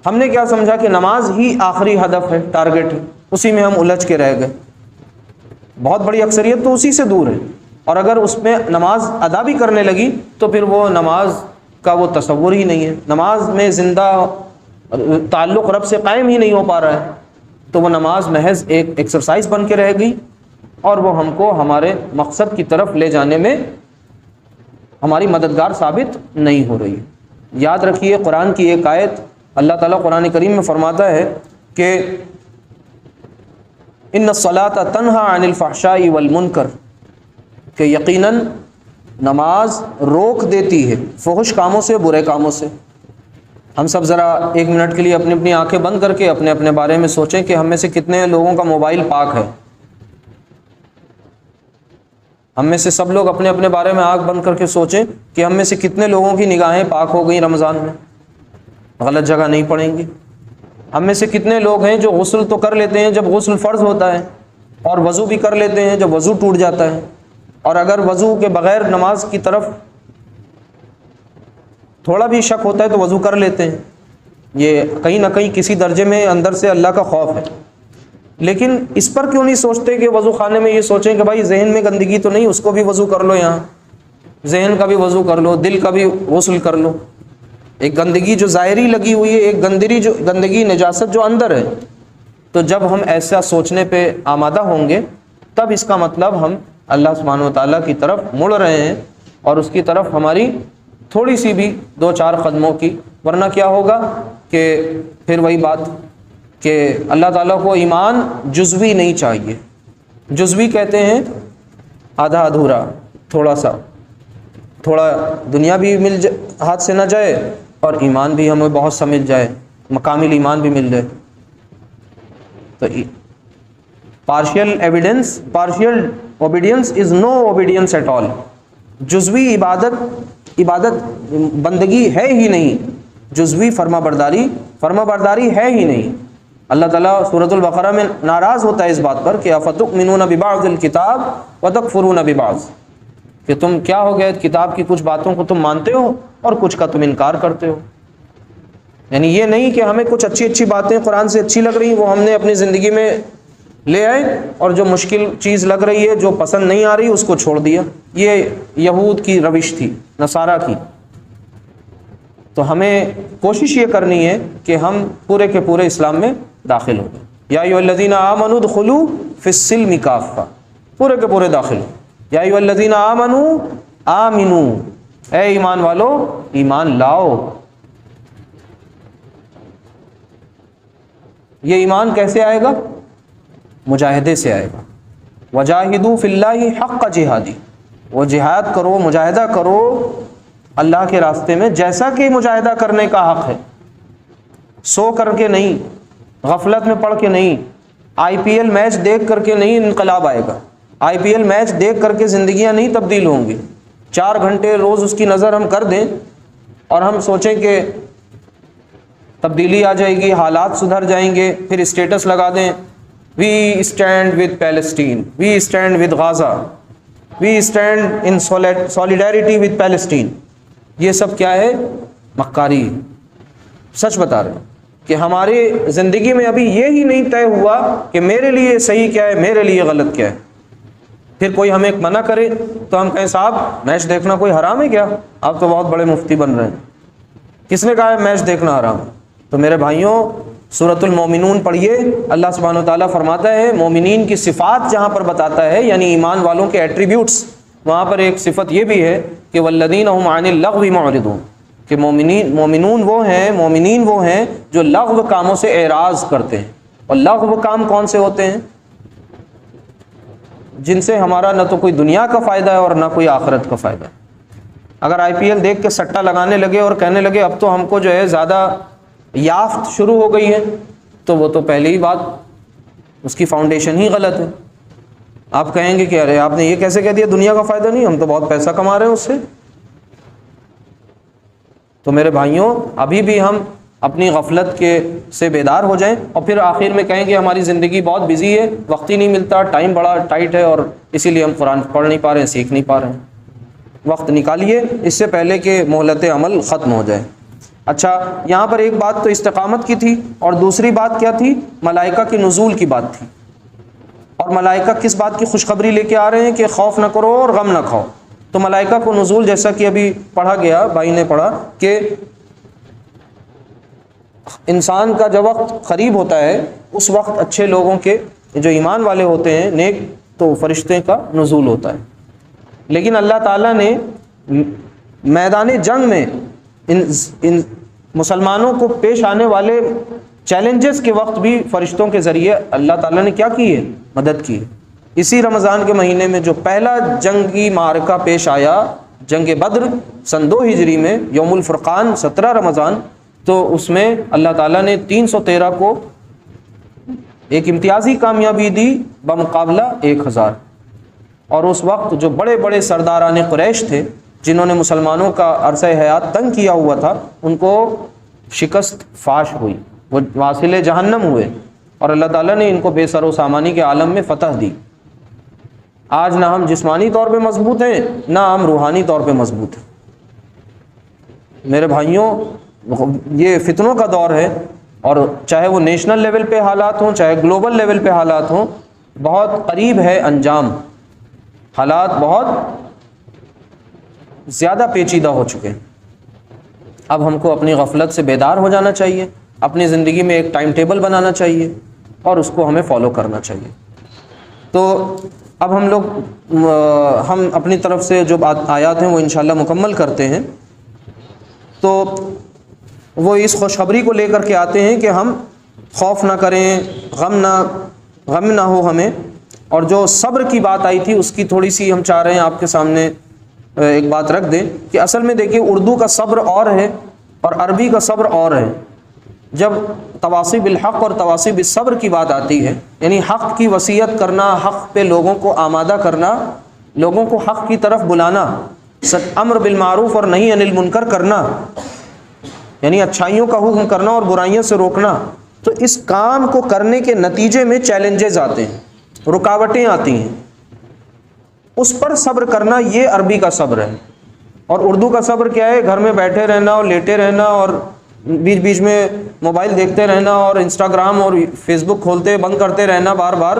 ہم نے کیا سمجھا کہ نماز ہی آخری ہدف ہے، ٹارگٹ ہے، اسی میں ہم الجھ کے رہ گئے۔ بہت بڑی اکثریت تو اسی سے دور ہے، اور اگر اس میں نماز ادا بھی کرنے لگی تو پھر وہ نماز کا وہ تصور ہی نہیں ہے، نماز میں زندہ تعلق رب سے قائم ہی نہیں ہو پا رہا ہے، تو وہ نماز محض ایک ایکسرسائز بن کے رہ گئی، اور وہ ہم کو ہمارے مقصد کی طرف لے جانے میں ہماری مددگار ثابت نہیں ہو رہی۔ یاد رکھیے قرآن کی ایک آیت، اللہ تعالیٰ قرآن کریم میں فرماتا ہے کہ ان الصلاۃ تنہا عن الفحشاء والمنکر، کہ یقیناً نماز روک دیتی ہے فحش کاموں سے، برے کاموں سے۔ ہم سب ذرا ایک منٹ کے لیے اپنی اپنی آنکھیں بند کر کے اپنے اپنے بارے میں سوچیں کہ ہم میں سے کتنے لوگوں کا موبائل پاک ہے۔ ہم میں سے سب لوگ اپنے اپنے بارے میں آنکھ بند کر کے سوچیں کہ ہم میں سے کتنے لوگوں کی نگاہیں پاک ہو گئیں رمضان میں، غلط جگہ نہیں پڑیں گی۔ ہم میں سے کتنے لوگ ہیں جو غسل تو کر لیتے ہیں جب غسل فرض ہوتا ہے، اور وضو بھی کر لیتے ہیں جب وضو ٹوٹ جاتا ہے، اور اگر وضو کے بغیر نماز کی طرف تھوڑا بھی شک ہوتا ہے تو وضو کر لیتے ہیں۔ یہ کہیں نہ کہیں کسی درجے میں اندر سے اللہ کا خوف ہے، لیکن اس پر کیوں نہیں سوچتے کہ وضو خانے میں یہ سوچیں کہ بھائی ذہن میں گندگی تو نہیں، اس کو بھی وضو کر لو، یہاں ذہن کا بھی وضو کر لو، دل کا بھی غسل کر لو۔ ایک گندگی جو ظاہری لگی ہوئی ہے، ایک گندگی نجاست جو اندر ہے، تو جب ہم ایسا سوچنے پہ آمادہ ہوں گے تب اس کا مطلب ہم اللہ سبحانہ و تعالیٰ کی طرف مڑ رہے ہیں، اور اس کی طرف ہماری تھوڑی سی بھی 2-4 قدموں کی، ورنہ کیا ہوگا کہ پھر وہی بات کہ اللہ تعالیٰ کو ایمان جزوی نہیں چاہیے۔ جزوی کہتے ہیں آدھا ادھورا، تھوڑا دنیا بھی ہاتھ سے نہ جائے اور ایمان بھی ہمیں بہت سا مل جائے، مکامل ایمان بھی مل جائے۔ تو partial evidence, partial obedience is no obedience at all. جزوی عبادت بندگی ہے ہی نہیں، جزوی فرما برداری ہے ہی نہیں۔ اللہ تعالیٰ سورۃ البقرہ میں ناراض ہوتا ہے اس بات پر کہ افتؤمنون ببعض الکتاب وتکفرون ببعض، کہ تم کیا ہو گئے، کتاب کی کچھ باتوں کو تم مانتے ہو اور کچھ کا تم انکار کرتے ہو۔ یعنی یہ نہیں کہ ہمیں کچھ اچھی باتیں قرآن سے اچھی لگ رہی وہ ہم نے اپنی زندگی میں لے آئے، اور جو مشکل چیز لگ رہی ہے، جو پسند نہیں آ رہی، اس کو چھوڑ دیا۔ یہ یہود کی روش تھی، نصارہ کی۔ تو ہمیں کوشش یہ کرنی ہے کہ ہم پورے کے پورے اسلام میں داخل ہو گئے۔ یا ایھا الذین آمنوا ادخلوا فی السلم کافہ، پورے کے پورے داخل ہو۔ یا ایھا الذین آمنوا آمنوا، اے ایمان والو ایمان لاؤ۔ یہ ایمان کیسے آئے گا؟ مجاہدے سے آئے گا۔ وجاہدوا فی اللہ حق جہادی، وہ جہاد کرو، مجاہدہ کرو اللہ کے راستے میں جیسا کہ مجاہدہ کرنے کا حق ہے، سو کر کے نہیں، غفلت میں پڑھ کے نہیں، آئی پی ایل میچ دیکھ کر کے نہیں انقلاب آئے گا، آئی پی ایل میچ دیکھ کر کے زندگیاں نہیں تبدیل ہوں گی۔ 4 گھنٹے روز اس کی نظر ہم کر دیں اور ہم سوچیں کہ تبدیلی آ جائے گی، حالات سدھر جائیں گے، پھر اسٹیٹس لگا دیں we stand with Palestine, we stand with Gaza, we stand in solidarity with Palestine, یہ سب کیا ہے؟ مکاری۔ سچ بتا رہے ہیں کہ ہماری زندگی میں ابھی یہی نہیں طے ہوا کہ میرے لیے صحیح کیا ہے، میرے لیے غلط کیا ہے۔ پھر کوئی ہمیں منع کرے تو ہم کہیں صاحب میچ دیکھنا کوئی حرام ہے کیا؟ آپ تو بہت بڑے مفتی بن رہے ہیں، کس نے کہا ہے میچ دیکھنا حرام ہے؟ تو میرے بھائیوں سورۃ المومنون پڑھیے، اللہ سبحانہ و تعالیٰ فرماتا ہے مومنین کی صفات جہاں پر بتاتا ہے، یعنی ایمان والوں کے ایٹریبیوٹس، وہاں پر ایک صفت یہ بھی ہے کہ والذین هم عن اللغو معرضون، کہ مومنین وہ ہیں جو لغو کاموں سے اعراض کرتے ہیں۔ اور لغو کام کون سے ہوتے ہیں؟ جن سے ہمارا نہ تو کوئی دنیا کا فائدہ ہے اور نہ کوئی آخرت کا فائدہ ہے۔ اگر آئی پی ایل دیکھ کے سٹا لگانے لگے اور کہنے لگے اب تو ہم کو جو ہے زیادہ یافت شروع ہو گئی ہے، تو وہ تو پہلے ہی بات اس کی فاؤنڈیشن ہی غلط ہے۔ آپ کہیں گے کہ ارے آپ نے یہ کیسے کہہ دیا دنیا کا فائدہ نہیں، ہم تو بہت پیسہ کما رہے ہیں اس سے۔ تو میرے بھائیوں ابھی بھی ہم اپنی غفلت کے سے بیدار ہو جائیں، اور پھر آخر میں کہیں گے ہماری زندگی بہت بزی ہے، وقت ہی نہیں ملتا، ٹائم بڑا ٹائٹ ہے اور اسی لیے ہم قرآن پڑھ نہیں پا رہے ہیں، سیکھ نہیں پا رہے ہیں۔ وقت نکالیے اس سے پہلے کہ مہلت عمل ختم ہو جائے۔ اچھا، یہاں پر ایک بات تو استقامت کی تھی، اور دوسری بات کیا تھی؟ ملائکہ کے نزول کی بات تھی۔ اور ملائکہ کس بات کی خوشخبری لے کے آ رہے ہیں؟ کہ خوف نہ کرو اور غم نہ کھاؤ۔ تو ملائکہ کو نزول جیسا کہ ابھی پڑھا گیا، بھائی نے پڑھا، کہ انسان کا جب وقت قریب ہوتا ہے اس وقت اچھے لوگوں کے جو ایمان والے ہوتے ہیں نیک، تو فرشتے کا نزول ہوتا ہے۔ لیکن اللہ تعالیٰ نے میدان جنگ میں ان مسلمانوں کو پیش آنے والے چیلنجز کے وقت بھی فرشتوں کے ذریعے اللہ تعالیٰ نے کیا کی ہے؟ مدد کی ہے۔ اسی رمضان کے مہینے میں جو پہلا جنگی معرکہ پیش آیا، جنگ بدر سن 2 ہجری میں، یوم الفرقان 17 رمضان، تو اس میں اللہ تعالیٰ نے 313 کو ایک امتیازی کامیابی دی بمقابلہ 1000۔ اور اس وقت جو بڑے بڑے سرداران قریش تھے جنہوں نے مسلمانوں کا عرصہ حیات تنگ کیا ہوا تھا، ان کو شکست فاش ہوئی، وہ واصل جہنم ہوئے، اور اللہ تعالیٰ نے ان کو بے سر و سامانی کے عالم میں فتح دی۔ آج نہ ہم جسمانی طور پہ مضبوط ہیں، نہ ہم روحانی طور پہ مضبوط ہیں۔ میرے بھائیوں یہ فتنوں کا دور ہے، اور چاہے وہ نیشنل لیول پہ حالات ہوں چاہے گلوبل لیول پہ حالات ہوں، بہت قریب ہے انجام، حالات بہت زیادہ پیچیدہ ہو چکے ہیں۔ اب ہم کو اپنی غفلت سے بیدار ہو جانا چاہیے، اپنی زندگی میں ایک ٹائم ٹیبل بنانا چاہیے اور اس کو ہمیں فالو کرنا چاہیے۔ تو اب ہم اپنی طرف سے جو آیات ہیں وہ انشاءاللہ مکمل کرتے ہیں۔ تو وہ اس خوشخبری کو لے کر کے آتے ہیں کہ ہم خوف نہ کریں، غم نہ ہو ہمیں۔ اور جو صبر کی بات آئی تھی اس کی تھوڑی سی ہم چاہ رہے ہیں آپ کے سامنے ایک بات رکھ دیں کہ اصل میں دیکھیے اردو کا صبر اور ہے اور عربی کا صبر اور ہے۔ جب تواصی بالحق اور تواصی بالصبر کی بات آتی ہے، یعنی حق کی وصیت کرنا، حق پہ لوگوں کو آمادہ کرنا، لوگوں کو حق کی طرف بلانا، امر بالمعروف اور نہی عن المنکر کرنا، یعنی اچھائیوں کا حکم کرنا اور برائیوں سے روکنا، تو اس کام کو کرنے کے نتیجے میں چیلنجز آتے ہیں، رکاوٹیں آتی ہیں، اس پر صبر کرنا یہ عربی کا صبر ہے۔ اور اردو کا صبر کیا ہے؟ گھر میں بیٹھے رہنا اور لیٹے رہنا اور بیچ بیچ میں موبائل دیکھتے رہنا اور انسٹاگرام اور فیس بک کھولتے بند کرتے رہنا بار بار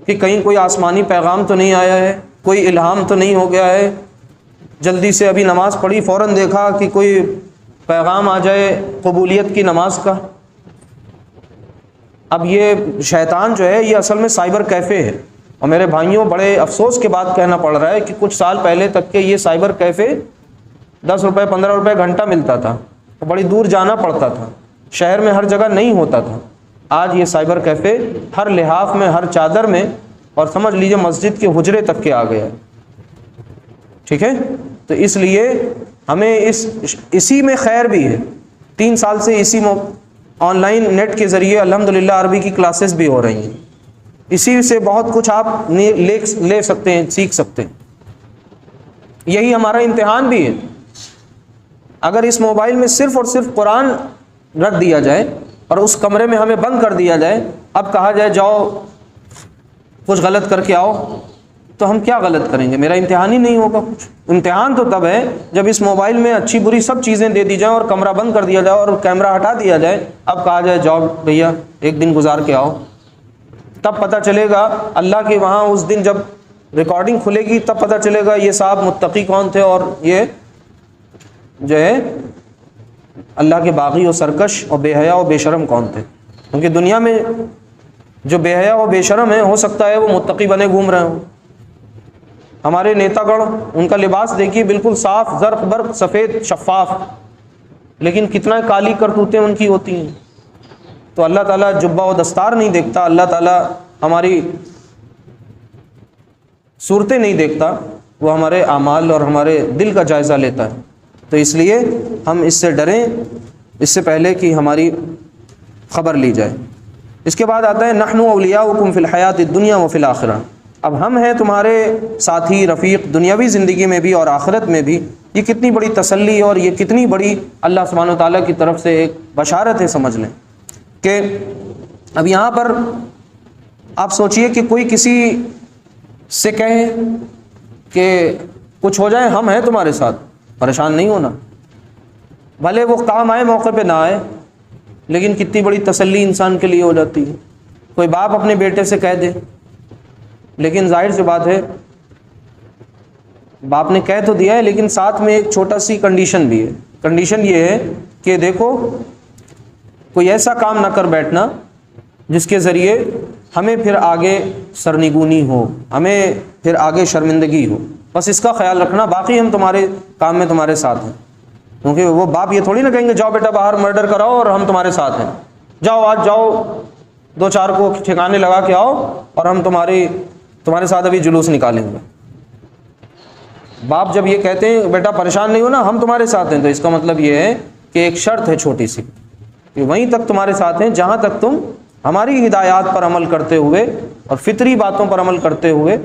کہ کہیں کوئی آسمانی پیغام تو نہیں آیا ہے، کوئی الہام تو نہیں ہو گیا ہے، جلدی سے ابھی نماز پڑھی فوراً دیکھا کہ کوئی پیغام آ جائے قبولیت کی نماز کا۔ اب یہ شیطان جو ہے یہ اصل میں سائبر کیفے ہے، اور میرے بھائیوں بڑے افسوس کے بعد کہنا پڑ رہا ہے کہ کچھ سال پہلے تک کے یہ سائبر کیفے 10 روپے 15 روپے گھنٹہ ملتا تھا، بڑی دور جانا پڑتا تھا، شہر میں ہر جگہ نہیں ہوتا تھا۔ آج یہ سائبر کیفے ہر لحاف میں، ہر چادر میں، اور سمجھ لیجئے مسجد کے حجرے تک کے آ گیا ہے۔ ٹھیک ہے، تو اس لیے ہمیں اسی میں خیر بھی ہے. 3 سال سے اسی آن لائن نیٹ کے ذریعے الحمدللہ عربی کی کلاسز بھی ہو رہی ہیں. اسی سے بہت کچھ آپ لے سکتے ہیں، سیکھ سکتے ہیں. یہی ہمارا امتحان بھی ہے. اگر اس موبائل میں صرف اور صرف قرآن رکھ دیا جائے اور اس کمرے میں ہمیں بند کر دیا جائے، اب کہا جائے جاؤ کچھ غلط کر کے آؤ، تو ہم کیا غلط کریں گے؟ میرا امتحان ہی نہیں ہوگا کچھ. امتحان تو تب ہے جب اس موبائل میں اچھی بری سب چیزیں دے دی جائیں اور کمرہ بند کر دیا جائے اور کیمرہ ہٹا دیا جائے. اب کہا جائے جاؤ بھیا ایک دن گزار کے آؤ. تب پتہ چلے گا اللہ کے وہاں اس دن جب ریکارڈنگ کھلے گی تب پتہ چلے گا یہ صاحب متقی کون تھے اور یہ جو ہے اللہ کے باغی و سرکش اور بے حیا و بے شرم کون تھے. کیونکہ دنیا میں جو بے حیا و بے شرم ہیں ہو سکتا ہے وہ متقی بنے گھوم رہے ہوں. ہمارے نیتا گڑھ ان کا لباس دیکھیے بالکل صاف زرق برق سفید شفاف، لیکن کتنا کالی کرتوتیں ان کی ہوتی ہیں. تو اللہ تعالیٰ جبہ و دستار نہیں دیکھتا، اللہ تعالیٰ ہماری صورتیں نہیں دیکھتا، وہ ہمارے اعمال اور ہمارے دل کا جائزہ لیتا ہے. تو اس لیے ہم اس سے ڈریں اس سے پہلے کہ ہماری خبر لی جائے. اس کے بعد آتا ہے نحن اولیاؤکم فی الحیات الدنیا وفی الآخرہ. اب ہم ہیں تمہارے ساتھی رفیق دنیاوی زندگی میں بھی اور آخرت میں بھی. یہ کتنی بڑی تسلی اور یہ کتنی بڑی اللہ سبحانہ وتعالیٰ کی طرف سے ایک بشارت ہے. سمجھ لیں کہ اب یہاں پر آپ سوچئے کہ کوئی کسی سے کہے کہ کچھ ہو جائے ہم ہیں تمہارے ساتھ، پریشان نہیں ہونا. بھلے وہ کام آئے موقع پہ نہ آئے، لیکن کتنی بڑی تسلی انسان کے لیے ہو جاتی ہے. کوئی باپ اپنے بیٹے سے کہہ دے، لیکن ظاہر سی بات ہے باپ نے کہہ تو دیا ہے لیکن ساتھ میں ایک چھوٹا سی کنڈیشن بھی ہے. کنڈیشن یہ ہے کہ دیکھو کوئی ایسا کام نہ کر بیٹھنا جس کے ذریعے ہمیں پھر آگے سرنگونی ہو، ہمیں پھر آگے شرمندگی ہو. بس اس کا خیال رکھنا، باقی ہم تمہارے کام میں تمہارے ساتھ ہیں. کیونکہ وہ باپ یہ تھوڑی نہ کہیں گے جاؤ بیٹا باہر مرڈر کراؤ اور ہم تمہارے ساتھ ہیں، جاؤ آج جاؤ 2-4 کو ٹھکانے لگا کے آؤ اور ہم تمہارے ساتھ ابھی جلوس نکالیں گے. باپ جب یہ کہتے ہیں بیٹا پریشان نہیں ہونا ہم تمہارے ساتھ ہیں، تو اس کا مطلب یہ ہے کہ ایک شرط ہے چھوٹی سی کہ وہیں تک تمہارے ساتھ ہیں جہاں تک تم ہماری ہدایات پر عمل کرتے ہوئے اور فطری باتوں پر عمل کرتے ہوئے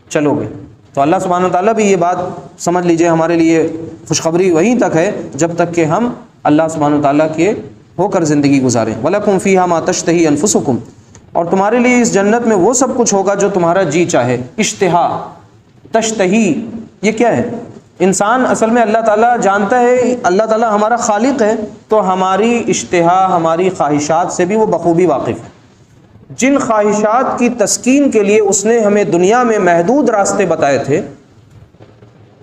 چلو گے. تو اللہ سبحانہ وتعالیٰ بھی یہ بات سمجھ لیجئے ہمارے لیے خوشخبری وہیں تک ہے جب تک کہ ہم اللہ سبحانہ وتعالیٰ کے ہو کر زندگی گزاریں. وَلَكُمْ فِيهَا مَا تَشْتَهِي أَنفُسُكُمْ، اور تمہارے لیے اس جنت میں وہ سب کچھ ہوگا جو تمہارا جی چاہے. اشتہا تشتہی یہ کیا ہے؟ انسان اصل میں اللہ تعالیٰ جانتا ہے، اللہ تعالیٰ ہمارا خالق ہے تو ہماری اشتہا ہماری خواہشات سے بھی وہ بخوبی واقف ہے. جن خواہشات کی تسکین کے لیے اس نے ہمیں دنیا میں محدود راستے بتائے تھے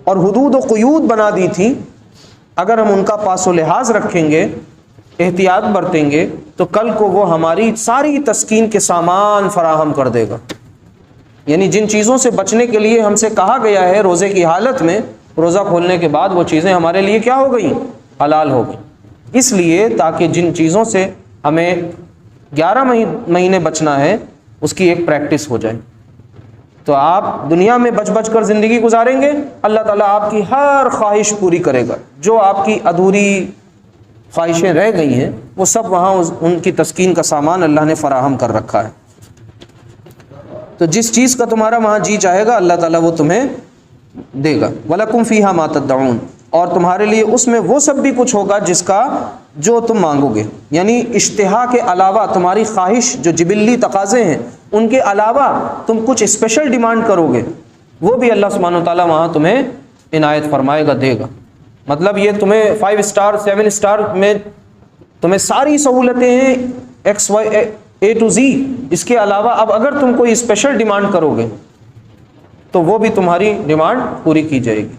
اور حدود و قیود بنا دی تھی، اگر ہم ان کا پاس و لحاظ رکھیں گے، احتیاط برتیں گے، تو کل کو وہ ہماری ساری تسکین کے سامان فراہم کر دے گا. یعنی جن چیزوں سے بچنے کے لیے ہم سے کہا گیا ہے روزے کی حالت میں، روزہ کھولنے کے بعد وہ چیزیں ہمارے لیے کیا ہو گئیں؟ حلال ہو گئیں. اس لیے تاکہ جن چیزوں سے ہمیں 11 مہینے بچنا ہے اس کی ایک پریکٹس ہو جائے. تو آپ دنیا میں بچ بچ کر زندگی گزاریں گے، اللہ تعالیٰ آپ کی ہر خواہش پوری کرے گا. جو آپ کی ادھوری خواہشیں رہ گئی ہیں وہ سب وہاں ان کی تسکین کا سامان اللہ نے فراہم کر رکھا ہے. تو جس چیز کا تمہارا وہاں جی چاہے گا اللہ تعالیٰ وہ تمہیں دے گا. وَلَكُمْ فِيهَا مَا تَدَّعُونَ، اور تمہارے لیے اس میں وہ سب بھی کچھ ہوگا جس کا جو تم مانگو گے. یعنی اشتہا کے علاوہ تمہاری خواہش جو جبلی تقاضے ہیں ان کے علاوہ تم کچھ اسپیشل ڈیمانڈ کرو گے، وہ بھی اللہ سبحانہ وتعالیٰ وہاں تمہیں عنایت فرمائے گا، دے گا. مطلب یہ تمہیں 5 اسٹار 7 اسٹار میں تمہیں ساری سہولتیں ہیں XY A to Z. اس کے علاوہ اب اگر تم کوئی اسپیشل ڈیمانڈ کرو گے تو وہ بھی تمہاری ڈیمانڈ پوری کی جائے گی.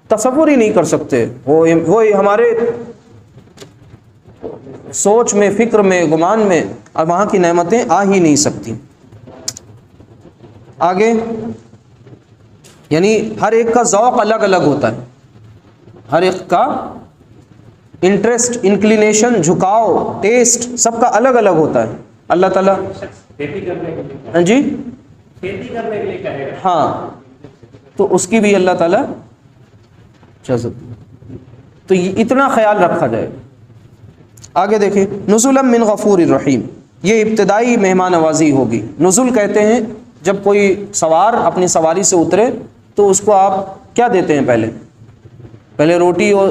تصور ہی نہیں کر سکتے، وہ ہمارے سوچ میں، فکر میں، گمان میں اب وہاں کی نعمتیں آ ہی نہیں سکتی. آگے یعنی ہر ایک کا ذوق الگ الگ ہوتا ہے، ہر ایک کا انٹرسٹ، انکلینیشن، جھکاؤ، ٹیسٹ سب کا الگ الگ ہوتا ہے. اللہ تعالیٰ کھیتی کرنے کے لیے، ہاں جی کھیتی کرنے کے لیے کہے گا. ہاں، تو اس کی بھی اللہ تعالیٰ تو اتنا خیال رکھا جائے. آگے دیکھیں نزلا من غفور الرحیم، یہ ابتدائی مہمان نوازی ہوگی. نزل کہتے ہیں جب کوئی سوار اپنی سواری سے اترے تو اس کو آپ کیا دیتے ہیں؟ پہلے روٹی اور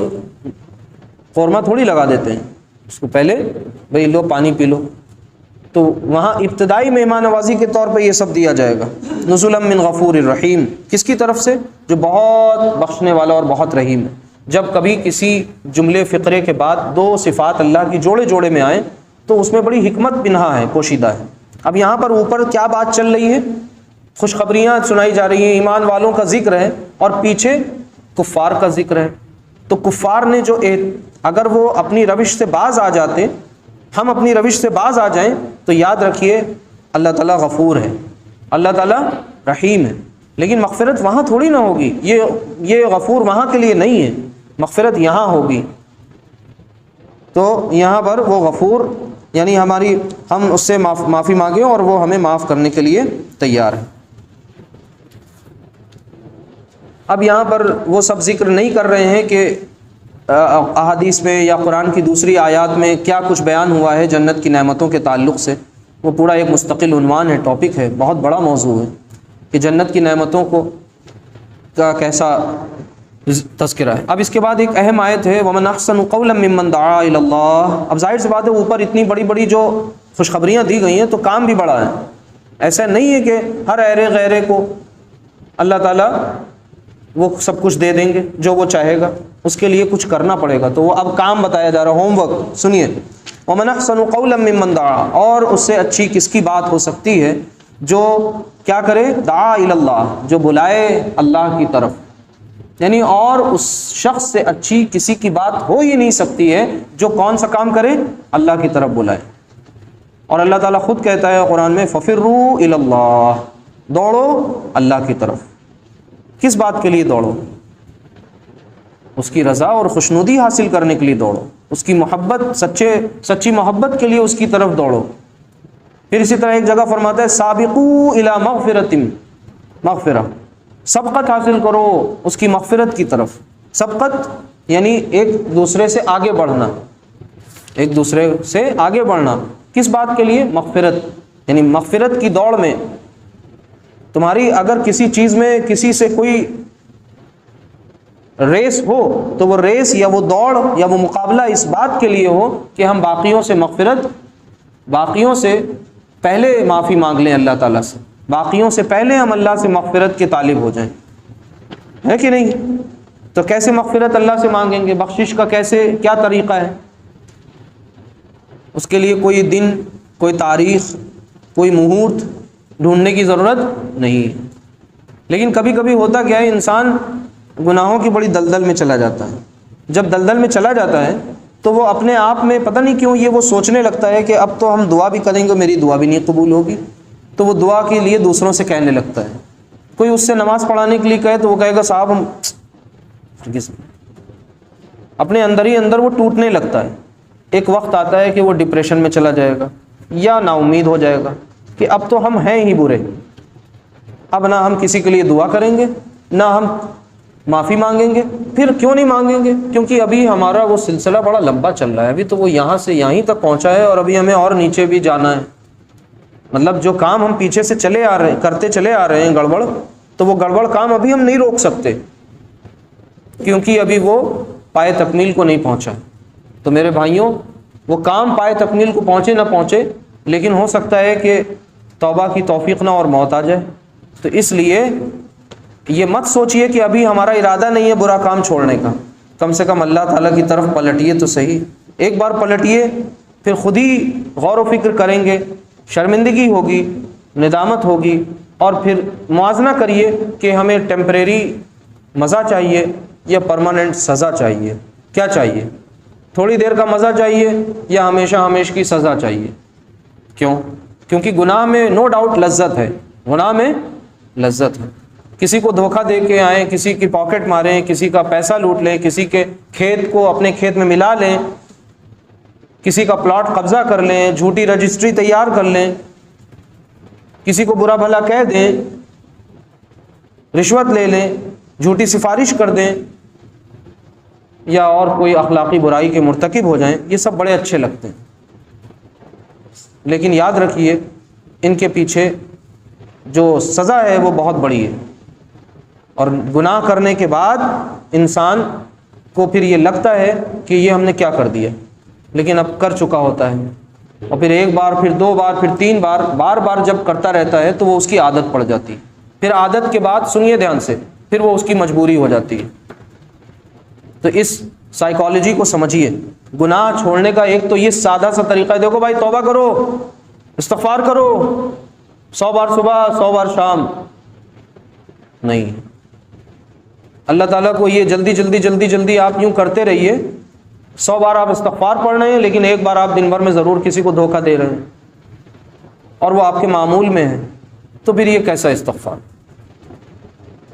قورمہ تھوڑی لگا دیتے ہیں اس کو، پہلے بھئی لو پانی پی لو. تو وہاں ابتدائی مہمان نوازی کے طور پہ یہ سب دیا جائے گا. نزلا من غفور الرحیم، کس کی طرف سے؟ جو بہت بخشنے والا اور بہت رحیم ہے. جب کبھی کسی جملے فقرے کے بعد دو صفات اللہ کی جوڑے جوڑے میں آئیں تو اس میں بڑی حکمت پنہا ہے، پوشیدہ ہے. اب یہاں پر اوپر کیا بات چل رہی ہے؟ خوشخبریاں سنائی جا رہی ہیں، ایمان والوں کا ذکر ہے، اور پیچھے کفار کا ذکر ہے. تو کفار نے جو اگر وہ اپنی روش سے باز آ جاتے، ہم اپنی روش سے باز آ جائیں تو یاد رکھیے اللہ تعالیٰ غفور ہے، اللہ تعالیٰ رحیم ہے. لیکن مغفرت وہاں تھوڑی نہ ہوگی، یہ غفور وہاں کے لیے نہیں ہے، مغفرت یہاں ہوگی. تو یہاں پر وہ غفور یعنی ہم اس سے معافی مانگیں اور وہ ہمیں معاف کرنے کے لیے تیار ہے. اب یہاں پر وہ سب ذکر نہیں کر رہے ہیں کہ احادیث میں یا قرآن کی دوسری آیات میں کیا کچھ بیان ہوا ہے جنت کی نعمتوں کے تعلق سے. وہ پورا ایک مستقل عنوان ہے، ٹاپک ہے، بہت بڑا موضوع ہے کہ جنت کی نعمتوں کا کیسا تذکرہ ہے. اب اس کے بعد ایک اہم آیت ہے وَمَنْ أَحْسَنُ قَوْلًا مِّمَّنْ دَعَا إِلَى اللَّهِ. اب ظاہر سی بات ہے اوپر اتنی بڑی بڑی جو خوشخبریاں دی گئی ہیں تو کام بھی بڑا ہے. ایسا نہیں ہے کہ ہر ایرے غیرے کو اللہ تعالیٰ وہ سب کچھ دے دیں گے جو وہ چاہے گا، اس کے لیے کچھ کرنا پڑے گا. تو وہ اب کام بتایا جا رہا ہے، ہوم ورک. سنیے وَمَنْ أَحْسَنُ قَوْلًا مِّمَّنْ دَعَا، اور اس سے اچھی کس کی بات ہو سکتی ہے جو کیا کرے؟ دعا الی اللہ، جو بلائے اللہ کی طرف. یعنی اور اس شخص سے اچھی کسی کی بات ہو ہی نہیں سکتی ہے جو کون سا کام کرے؟ اللہ کی طرف بلائے. اور اللہ تعالیٰ خود کہتا ہے قرآن میں فَفِرُّوا إِلَى اللَّهِ، دوڑو اللہ کی طرف. کس بات کے لیے دوڑو؟ اس کی رضا اور خوشنودی حاصل کرنے کے لیے دوڑو، اس کی محبت، سچی محبت کے لیے اس کی طرف دوڑو. پھر اسی طرح ایک جگہ فرماتا ہے سابقوا الی مغفرہ، سبقت حاصل کرو اس کی مغفرت کی طرف. سبقت یعنی ایک دوسرے سے آگے بڑھنا، ایک دوسرے سے آگے بڑھنا. کس بات کے لیے؟ مغفرت. یعنی مغفرت کی دوڑ میں تمہاری اگر کسی چیز میں کسی سے کوئی ریس ہو تو وہ ریس یا وہ دوڑ یا وہ مقابلہ اس بات کے لیے ہو کہ ہم باقیوں سے پہلے معافی مانگ لیں اللہ تعالیٰ سے، باقیوں سے پہلے ہم اللہ سے مغفرت کے طالب ہو جائیں. ہے کہ نہیں؟ تو کیسے مغفرت اللہ سے مانگیں گے؟ بخشش کا کیا طریقہ ہے؟ اس کے لیے کوئی دن، کوئی تاریخ، کوئی مہورت ڈھونڈنے کی ضرورت نہیں ہے. لیکن کبھی کبھی ہوتا کیا ہے، انسان گناہوں کی بڑی دلدل میں چلا جاتا ہے. جب دلدل میں چلا جاتا ہے تو وہ اپنے آپ میں پتہ نہیں کیوں وہ سوچنے لگتا ہے کہ اب تو ہم دعا بھی کریں گے میری دعا بھی نہیں قبول ہوگی. تو وہ دعا کے لیے دوسروں سے کہنے لگتا ہے. کوئی اس سے نماز پڑھانے کے لیے کہے تو وہ کہے گا صاحب ہم اپنے اندر ہی اندر وہ ٹوٹنے لگتا ہے. ایک وقت آتا ہے کہ وہ ڈپریشن میں چلا جائے گا یا نا امید ہو جائے گا کہ اب تو ہم ہیں ہی برے، اب نہ ہم کسی کے لیے دعا کریں گے نہ ہم معافی مانگیں گے. پھر کیوں نہیں مانگیں گے؟ کیونکہ ابھی ہمارا وہ سلسلہ بڑا لمبا چل رہا ہے، ابھی تو وہ یہاں سے یہیں تک پہنچا ہے اور ابھی ہمیں اور نیچے بھی جانا ہے. مطلب جو کام ہم پیچھے سے کرتے چلے آ رہے ہیں گڑبڑ، تو وہ گڑبڑ کام ابھی ہم نہیں روک سکتے کیونکہ ابھی وہ پائے تکمیل کو نہیں پہنچا. تو میرے بھائیوں، وہ کام پائے تکمیل کو پہنچے نہ پہنچے، لیکن ہو سکتا ہے کہ توبہ کی توفیق نہ اور موت آ جائے. تو اس لیے یہ مت سوچئے کہ ابھی ہمارا ارادہ نہیں ہے برا کام چھوڑنے کا. کم سے کم اللہ تعالیٰ کی طرف پلٹیے تو صحیح. ایک بار پلٹیے، پھر خود ہی غور و فکر کریں گے، شرمندگی ہوگی، ندامت ہوگی، اور پھر موازنہ کریے کہ ہمیں ٹیمپریری مزہ چاہیے یا پرماننٹ سزا چاہیے. کیا چاہیے؟ تھوڑی دیر کا مزہ چاہیے یا ہمیشہ کی سزا چاہیے؟ کیوں؟ کیونکہ گناہ میں نو ڈاؤٹ لذت ہے، گناہ میں لذت ہے. کسی کو دھوکہ دے کے آئیں، کسی کی پاکٹ ماریں، کسی کا پیسہ لوٹ لیں، کسی کے کھیت کو اپنے کھیت میں ملا لیں، کسی کا پلاٹ قبضہ کر لیں، جھوٹی رجسٹری تیار کر لیں، کسی کو برا بھلا کہہ دیں، رشوت لے لیں، جھوٹی سفارش کر دیں، یا اور کوئی اخلاقی برائی کے مرتکب ہو جائیں، یہ سب بڑے اچھے لگتے ہیں، لیکن یاد رکھیے ان کے پیچھے جو سزا ہے وہ بہت بڑی ہے، اور گناہ کرنے کے بعد انسان کو پھر یہ لگتا ہے کہ یہ ہم نے کیا کر دیا، لیکن اب کر چکا ہوتا ہے، اور پھر ایک بار، پھر دو بار، پھر تین بار، بار بار جب کرتا رہتا ہے تو وہ اس کی عادت پڑ جاتی ہے، پھر عادت کے بعد سنیے دھیان سے، پھر وہ اس کی مجبوری ہو جاتی ہے۔ تو اس سائیکالوجی کو سمجھیے، گناہ چھوڑنے کا ایک تو یہ سادہ سا طریقہ ہے، دیکھو بھائی توبہ کرو، استغفار کرو، 100 بار صبح 100 بار شام، نہیں، اللہ تعالیٰ کو یہ جلدی جلدی جلدی جلدی آپ یوں کرتے رہیے، 100 بار آپ استغفار پڑھ رہے ہیں لیکن ایک بار آپ دن بھر میں ضرور کسی کو دھوکہ دے رہے ہیں، اور وہ آپ کے معمول میں ہے، تو پھر یہ کیسا استغفار؟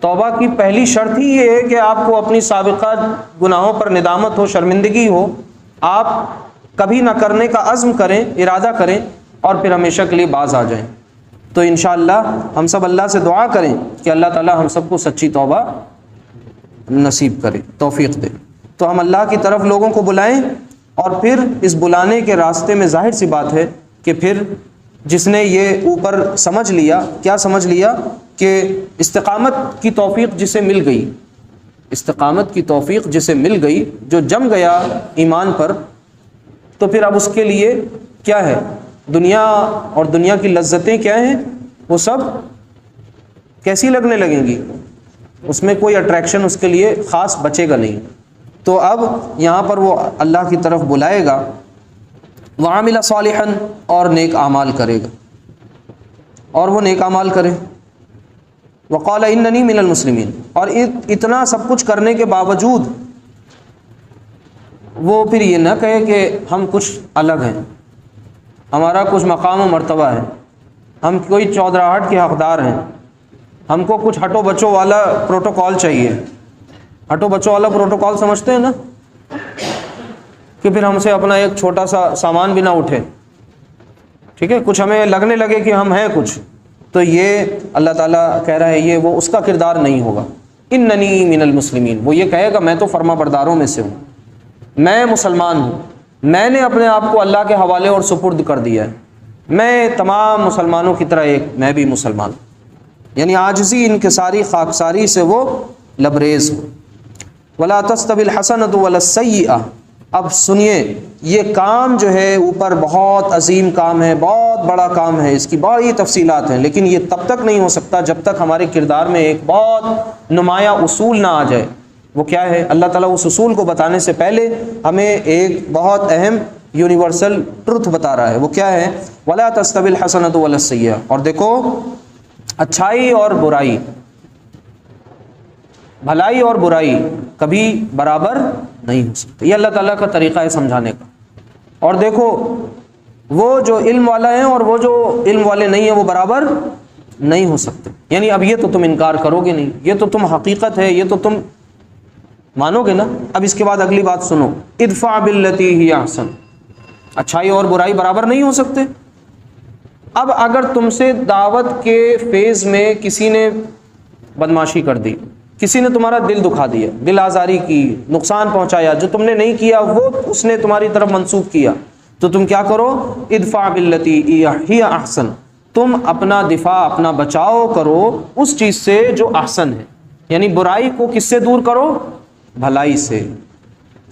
توبہ کی پہلی شرط ہی یہ ہے کہ آپ کو اپنی سابقہ گناہوں پر ندامت ہو، شرمندگی ہو، آپ کبھی نہ کرنے کا عزم کریں، ارادہ کریں، اور پھر ہمیشہ کے لیے باز آ جائیں۔ تو انشاءاللہ ہم سب اللہ سے دعا کریں کہ اللہ تعالی ہم سب کو سچی توبہ نصیب کرے، توفیق دے۔ تو ہم اللہ کی طرف لوگوں کو بلائیں، اور پھر اس بلانے کے راستے میں ظاہر سی بات ہے کہ پھر جس نے یہ اوپر سمجھ لیا، کیا سمجھ لیا کہ استقامت کی توفیق جسے مل گئی، استقامت کی توفیق جسے مل گئی، جو جم گیا ایمان پر، تو پھر اب اس کے لیے کیا ہے، دنیا اور دنیا کی لذتیں کیا ہیں، وہ سب کیسی لگنے لگیں گی، اس میں کوئی اٹریکشن اس کے لیے خاص بچے گا نہیں۔ تو اب یہاں پر وہ اللہ کی طرف بلائے گا، وَعَمِلَ صَالِحًا، اور نیک اعمال کرے گا، اور وہ نیک اعمال کرے، وَقَالَ إِنَّنِي مِنَ الْمُسْلِمِينَ، اور اتنا سب کچھ کرنے کے باوجود وہ پھر یہ نہ کہے کہ ہم کچھ الگ ہیں، ہمارا کچھ مقام و مرتبہ ہے، ہم کوئی چودراہٹ کے حقدار ہیں، ہم کو کچھ ہٹو بچو والا پروٹوکول چاہیے۔ ہٹو بچو والا پروٹوکول سمجھتے ہیں نا، کہ پھر ہم سے اپنا ایک چھوٹا سا سامان بھی نہ اٹھے، ٹھیک ہے، کچھ ہمیں لگنے لگے کہ ہم ہیں کچھ، تو یہ اللہ تعالیٰ کہہ رہا ہے یہ وہ اس کا کردار نہیں ہوگا۔ اننی من المسلمین، وہ یہ کہے گا میں تو فرما برداروں میں سے ہوں، میں مسلمان ہوں، میں نے اپنے آپ کو اللہ کے حوالے اور سپرد کر دیا ہے، میں تمام مسلمانوں کی طرح ایک میں بھی مسلمان، یعنی عاجزی، انکساری، خاکساری سے وہ لبریز ہو۔ ولا تستوی الحسنۃ ولا السیئۃ، اب سنیے یہ کام جو ہے اوپر بہت عظیم کام ہے، بہت بڑا کام ہے، اس کی بڑی تفصیلات ہیں، لیکن یہ تب تک نہیں ہو سکتا جب تک ہمارے کردار میں ایک بہت نمایاں اصول نہ آ جائے۔ وہ کیا ہے؟ اللہ تعالیٰ اس اصول کو بتانے سے پہلے ہمیں ایک بہت اہم یونیورسل ٹروتھ بتا رہا ہے، وہ کیا ہے؟ ولا تستوی الحسنۃ ولا السیئۃ، اور دیکھو اچھائی اور برائی، بھلائی اور برائی کبھی برابر نہیں ہو سکتی، یہ اللہ تعالیٰ کا طریقہ ہے سمجھانے کا۔ اور دیکھو وہ جو علم والا ہے اور وہ جو علم والے نہیں ہیں وہ برابر نہیں ہو سکتے، یعنی اب یہ تو تم انکار کرو گے نہیں، یہ تو تم حقیقت ہے، یہ تو تم مانو گے نا۔ اب اس کے بعد اگلی بات سنو، ادفع باللتی ہی احسن، اچھائی اور برائی برابر نہیں ہو سکتے۔ اب اگر تم سے دعوت کے فیز میں کسی نے بدمعاشی کر دی، کسی نے تمہارا دل دکھا دیا، دل آزاری کی، نقصان پہنچایا، جو تم نے نہیں کیا وہ اس نے تمہاری طرف منسوخ کیا، تو تم کیا کرو؟ ادفع باللتی ہی احسن، تم اپنا دفاع، اپنا بچاؤ کرو اس چیز سے جو احسن ہے، یعنی برائی کو کس سے دور کرو؟ بھلائی سے۔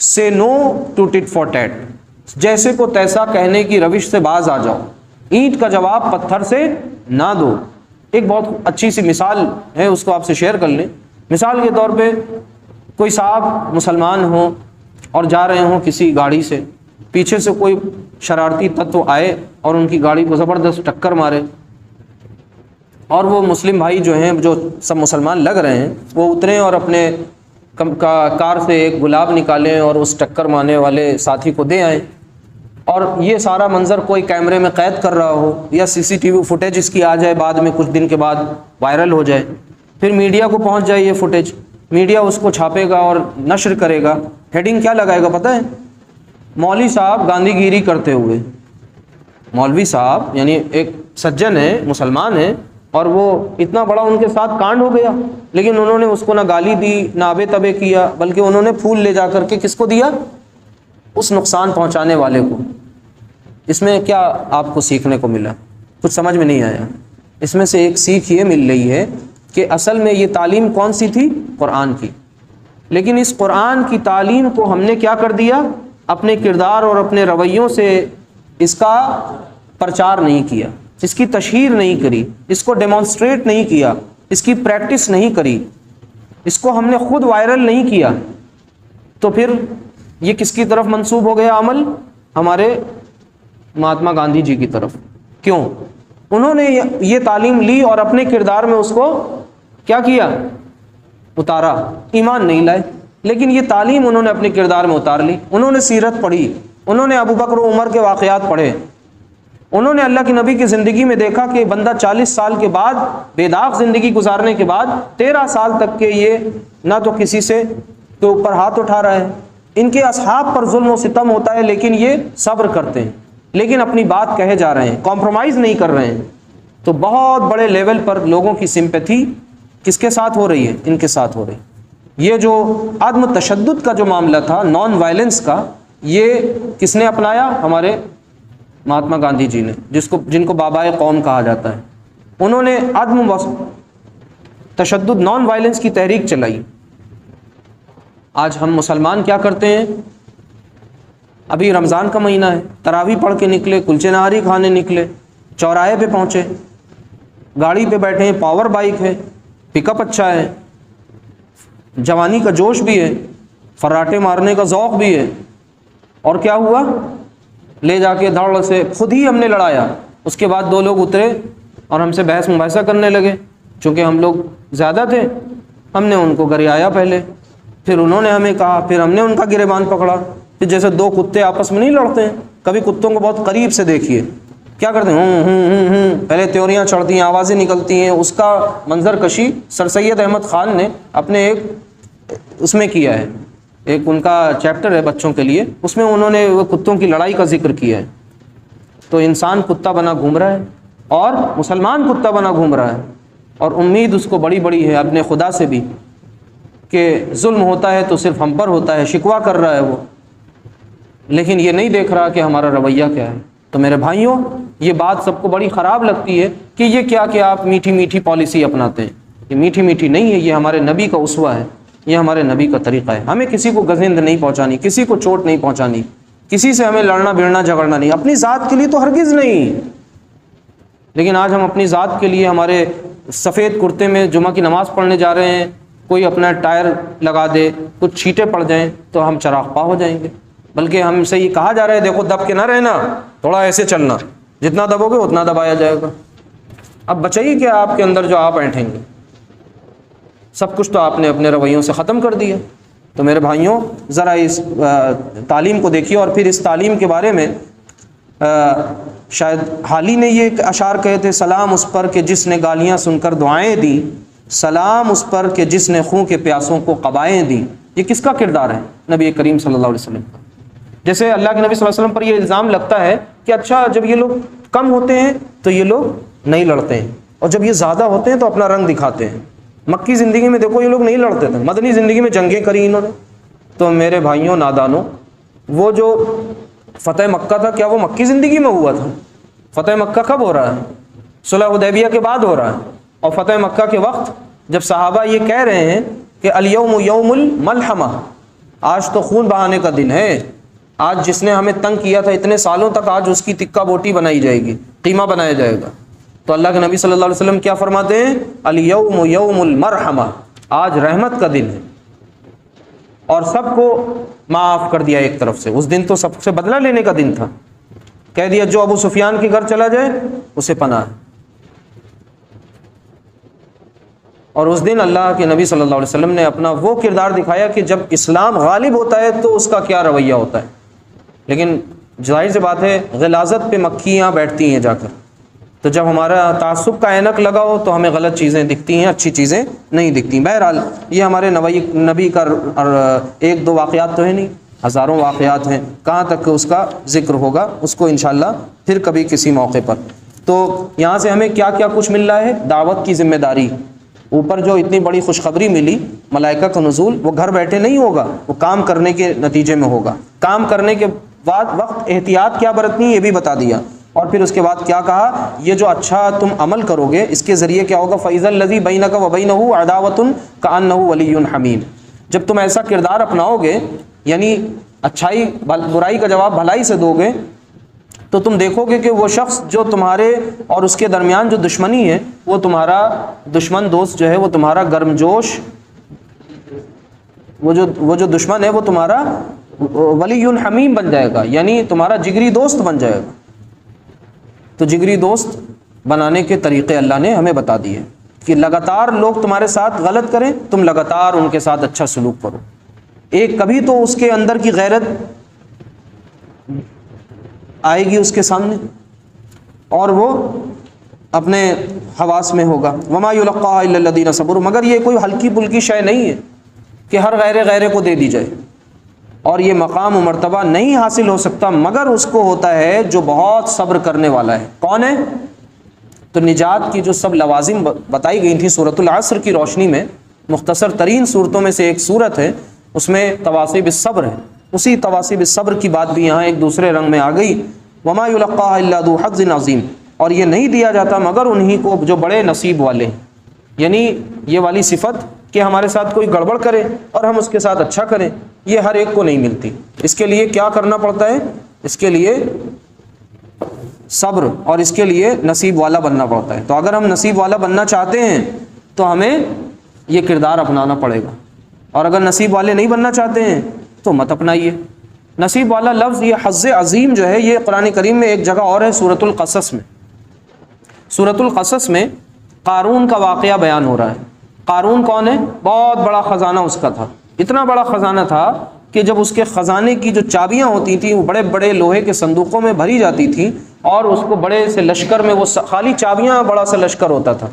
سے نو ٹو ٹٹ فار ٹیٹ، جیسے کو تیسا کہنے کی روش سے باز آ جاؤ، اینٹ کا جواب پتھر سے نہ دو۔ ایک بہت اچھی سی مثال ہے، اس کو آپ سے شیئر کر لیں۔ مثال کے طور پہ کوئی صاحب مسلمان ہوں اور جا رہے ہوں کسی گاڑی سے، پیچھے سے کوئی شرارتی تتو آئے اور ان کی گاڑی کو زبردست ٹکر مارے، اور وہ مسلم بھائی جو ہیں، جو سب مسلمان لگ رہے ہیں، وہ اتریں اور اپنے کار سے ایک گلاب نکالیں اور اس ٹکر مارنے والے ساتھی کو دے آئیں، اور یہ سارا منظر کوئی کیمرے میں قید کر رہا ہو یا CCTV فوٹیج اس کی آ جائے، بعد میں کچھ دن کے بعد وائرل ہو جائے، پھر میڈیا کو پہنچ جائے یہ فوٹیج، میڈیا اس کو چھاپے گا اور نشر کرے گا، ہیڈنگ کیا لگائے گا پتہ ہے؟ مولوی صاحب گاندھی گیری کرتے ہوئے۔ مولوی صاحب یعنی ایک سجن ہے، مسلمان ہے، اور وہ اتنا بڑا ان کے ساتھ کانڈ ہو گیا، لیکن انہوں نے اس کو نہ گالی دی نہ آبے تبے کیا، بلکہ انہوں نے پھول لے جا کر کے کس کو دیا؟ اس نقصان پہنچانے والے کو۔ اس میں کیا آپ کو سیکھنے کو ملا؟ کچھ سمجھ میں نہیں آیا؟ اس میں سے ایک سیکھ یہ مل رہی ہے کہ اصل میں یہ تعلیم کون سی تھی؟ قرآن کی، لیکن اس قرآن کی تعلیم کو ہم نے کیا کر دیا؟ اپنے کردار اور اپنے رویوں سے اس کا پرچار نہیں کیا، اس کی تشہیر نہیں کری، اس کو ڈیمانسٹریٹ نہیں کیا، اس کی پریکٹس نہیں کری، اس کو ہم نے خود وائرل نہیں کیا، تو پھر یہ کس کی طرف منسوب ہو گیا عمل؟ ہمارے مہاتما گاندھی جی کی طرف۔ کیوں؟ انہوں نے یہ تعلیم لی اور اپنے کردار میں اس کو کیا کیا؟ اتارا۔ ایمان نہیں لائے، لیکن یہ تعلیم انہوں نے اپنے کردار میں اتار لی۔ انہوں نے سیرت پڑھی، انہوں نے ابو بکر و عمر کے واقعات پڑھے، انہوں نے اللہ کے نبی کی زندگی میں دیکھا کہ بندہ 40 سال کے بعد بے داغ زندگی گزارنے کے بعد 13 سال تک کے یہ نہ تو کسی سے کے اوپر ہاتھ اٹھا رہا ہے، ان کے اصحاب پر ظلم و ستم ہوتا ہے لیکن یہ صبر کرتے ہیں، لیکن اپنی بات کہے جا رہے ہیں، کمپرومائز نہیں کر رہے ہیں۔ تو بہت بڑے لیول پر لوگوں کی سمپیتھی کس کے ساتھ ہو رہی ہے؟ ان کے ساتھ ہو رہی ہے۔ یہ جو عدم تشدد کا جو معاملہ تھا، نان وائلنس کا، یہ کس نے اپنایا؟ ہمارے مہاتما گاندھی جی نے، جن کو بابائے قوم کہا جاتا ہے۔ انہوں نے عدم تشدد، نان وائلنس کی تحریک چلائی۔ آج ہم مسلمان کیا کرتے ہیں؟ ابھی رمضان کا مہینہ ہے، تراویح پڑھ کے نکلے، کلچے نہاری کھانے نکلے، چوراہے پہ پہنچے، گاڑی پہ بیٹھے ہیں، پاور بائک ہے، پک اپ اچھا ہے، جوانی کا جوش بھی ہے، فراٹے مارنے کا ذوق بھی ہے، اور کیا ہوا؟ لے جا کے دھڑ سے خود ہی ہم نے لڑایا۔ اس کے بعد 2 لوگ اترے اور ہم سے بحث مباحثہ کرنے لگے، چونکہ ہم لوگ زیادہ تھے، ہم نے ان کو گریایا پہلے، پھر انہوں نے ہمیں کہا، پھر ہم نے ان کا گریبان پکڑا۔ پھر جیسے 2 کتے آپس میں نہیں لڑتے ہیں، کبھی کتوں کو بہت قریب سے دیکھیے، کیا کرتے ہیں؟ پہلے تیوریاں چڑھتی ہیں، آوازیں نکلتی ہیں۔ اس کا منظر کشی سر سید احمد خان نے اپنے ایک اس میں کیا ہے، ایک ان کا چیپٹر ہے بچوں کے لیے، اس میں انہوں نے وہ کتوں کی لڑائی کا ذکر کیا ہے۔ تو انسان کتا بنا گھوم رہا ہے اور مسلمان کتا بنا گھوم رہا ہے، اور امید اس کو بڑی بڑی ہے اپنے خدا سے بھی کہ ظلم ہوتا ہے تو صرف ہم پر ہوتا ہے، شکوہ کر رہا ہے وہ، لیکن یہ نہیں دیکھ رہا کہ ہمارا رویہ کیا ہے۔ تو میرے بھائیوں، یہ بات سب کو بڑی خراب لگتی ہے کہ یہ کیا کہ آپ میٹھی میٹھی پالیسی اپناتے ہیں۔ یہ میٹھی میٹھی نہیں ہے، یہ ہمارے نبی کا اسوہ ہے، یہ ہمارے نبی کا طریقہ ہے۔ ہمیں کسی کو گزند نہیں پہنچانی، کسی کو چوٹ نہیں پہنچانی، کسی سے ہمیں لڑنا بھیڑنا جھگڑنا نہیں، اپنی ذات کے لیے تو ہرگز نہیں۔ لیکن آج ہم اپنی ذات کے لیے ہمارے سفید کرتے میں جمعہ کی نماز پڑھنے جا رہے ہیں، کوئی اپنا ٹائر لگا دے، کچھ چھینٹے پڑ جائیں تو ہم چراغ پا ہو جائیں گے۔ بلکہ ہم سے یہ کہا جا رہا ہے دیکھو دب کے نہ رہنا، تھوڑا ایسے چلنا، جتنا دبو گے اتنا دبایا جائے گا۔ اب بچائیے کیا آپ کے اندر جو آپ اینٹھیں گے؟ سب کچھ تو آپ نے اپنے رویوں سے ختم کر دیا۔ تو میرے بھائیوں، ذرا اس تعلیم کو دیکھیے، اور پھر اس تعلیم کے بارے میں شاید حال ہی نے یہ اشعار کہے تھے، سلام اس پر کہ جس نے گالیاں سن کر دعائیں دیں، سلام اس پر کہ جس نے خون کے پیاسوں کو قبائیں دیں۔ یہ کس کا کردار ہے؟ نبی کریم صلی اللہ علیہ وسلم کا۔ جیسے اللہ کے نبی صلی اللہ علیہ وسلم پر یہ الزام لگتا ہے کہ اچھا جب یہ لوگ کم ہوتے ہیں تو یہ لوگ نہیں لڑتے ہیں، اور جب یہ زیادہ ہوتے ہیں تو اپنا رنگ دکھاتے ہیں۔ مکی زندگی میں دیکھو یہ لوگ نہیں لڑتے تھے، مدنی زندگی میں جنگیں کری انہوں نے۔ تو میرے بھائیوں نادانوں، وہ جو فتح مکہ تھا، کیا وہ مکی زندگی میں ہوا تھا؟ فتح مکہ کب ہو رہا ہے؟ صلح حدیبیہ کے بعد ہو رہا ہے۔ اور فتح مکہ کے وقت جب صحابہ یہ کہہ رہے ہیں کہ الیوم یوم الملحمہ، آج تو خون بہانے کا دن ہے، آج جس نے ہمیں تنگ کیا تھا اتنے سالوں تک، آج اس کی تکہ بوٹی بنائی جائے گی، قیمہ بنایا جائے گا۔ تو اللہ کے نبی صلی اللہ علیہ وسلم کیا فرماتے ہیں؟ الیوم یوم المرحمہ، آج رحمت کا دن ہے، اور سب کو معاف کر دیا ایک طرف سے۔ اس دن تو سب سے بدلہ لینے کا دن تھا، کہہ دیا جو ابو سفیان کے گھر چلا جائے اسے پناہ ہے۔ اور اس دن اللہ کے نبی صلی اللہ علیہ وسلم نے اپنا وہ کردار دکھایا کہ جب اسلام غالب ہوتا ہے تو اس کا کیا رویہ ہوتا ہے۔ لیکن ظاہر سی بات ہے غلاظت پہ مکھیاں بیٹھتی ہیں جا کر، تو جب ہمارا تعصب کا عینک لگا ہو تو ہمیں غلط چیزیں دکھتی ہیں، اچھی چیزیں نہیں دکھتی۔ بہرحال یہ ہمارے نبی کا 1-2 واقعات تو ہے نہیں، ہزاروں واقعات ہیں، کہاں تک اس کا ذکر ہوگا اس کو انشاءاللہ پھر کبھی کسی موقع پر تو یہاں سے ہمیں کیا کیا کچھ مل رہا ہے؟ دعوت کی ذمہ داری. اوپر جو اتنی بڑی خوشخبری ملی ملائکہ کا نزول، وہ گھر بیٹھے نہیں ہوگا، وہ کام کرنے کے نتیجے میں ہوگا. کام کرنے کے بعد وقت احتیاط کیا برتنی یہ بھی بتا دیا. اور پھر اس کے بعد کیا کہا؟ یہ جو اچھا تم عمل کرو گے اس کے ذریعے کیا ہوگا؟ فَإِذَا الَّذِي بَيْنَكَ وَبَيْنَهُ عَدَاوَةٌ كَأَنَّهُ وَلِيٌّ حَمِيمٌ. جب تم ایسا کردار اپناؤ گے، یعنی اچھائی برائی کا جواب بھلائی سے دو گے، تو تم دیکھو گے کہ وہ شخص جو تمہارے اور اس کے درمیان جو دشمنی ہے، وہ تمہارا دشمن دوست جو ہے وہ تمہارا گرمجوش، وہ جو دشمن ہے وہ تمہارا ولی حمیم بن جائے گا، یعنی تمہارا جگری دوست بن جائے گا. تو جگری دوست بنانے کے طریقے اللہ نے ہمیں بتا دیے کہ لگاتار لوگ تمہارے ساتھ غلط کریں، تم لگاتار ان کے ساتھ اچھا سلوک کرو. ایک کبھی تو اس کے اندر کی غیرت آئے گی اس کے سامنے، اور وہ اپنے حواس میں ہوگا. وما یلقاها الا الذین صبروا. مگر یہ کوئی ہلکی پھلکی شے نہیں ہے کہ ہر غیرے کو دے دی جائے، اور یہ مقام و مرتبہ نہیں حاصل ہو سکتا مگر اس کو ہوتا ہے جو بہت صبر کرنے والا ہے. کون ہے؟ تو نجات کی جو سب لوازم بتائی گئی تھی سورۃ العصر کی روشنی میں، مختصر ترین صورتوں میں سے ایک صورت ہے، اس میں تواصی بالصبر ہے. اسی تواصی بالصبر کی بات بھی یہاں ایک دوسرے رنگ میں آ گئی. وما یلقاها الا ذو حظ عظیم. اور یہ نہیں دیا جاتا مگر انہی کو جو بڑے نصیب والے ہیں. یعنی یہ والی صفت کہ ہمارے ساتھ کوئی گڑبڑ کرے اور ہم اس کے ساتھ اچھا کریں، یہ ہر ایک کو نہیں ملتی. اس کے لیے کیا کرنا پڑتا ہے؟ اس کے لیے صبر اور اس کے لیے نصیب والا بننا پڑتا ہے. تو اگر ہم نصیب والا بننا چاہتے ہیں تو ہمیں یہ کردار اپنانا پڑے گا، اور اگر نصیب والے نہیں بننا چاہتے ہیں تو مت اپنائیے. نصیب والا لفظ یہ حظ عظیم جو ہے یہ قرآن کریم میں ایک جگہ اور ہے، سورۃ القصص میں. سورۃ القصص میں قارون کا واقعہ بیان ہو رہا ہے. قارون کون ہے؟ بہت بڑا خزانہ اس کا تھا. اتنا بڑا خزانہ تھا کہ جب اس کے خزانے کی جو چابیاں ہوتی تھیں وہ بڑے بڑے لوہے کے صندوقوں میں بھری جاتی تھیں، اور اس کو بڑے سے لشکر میں، وہ خالی چابیاں بڑا سا لشکر ہوتا تھا،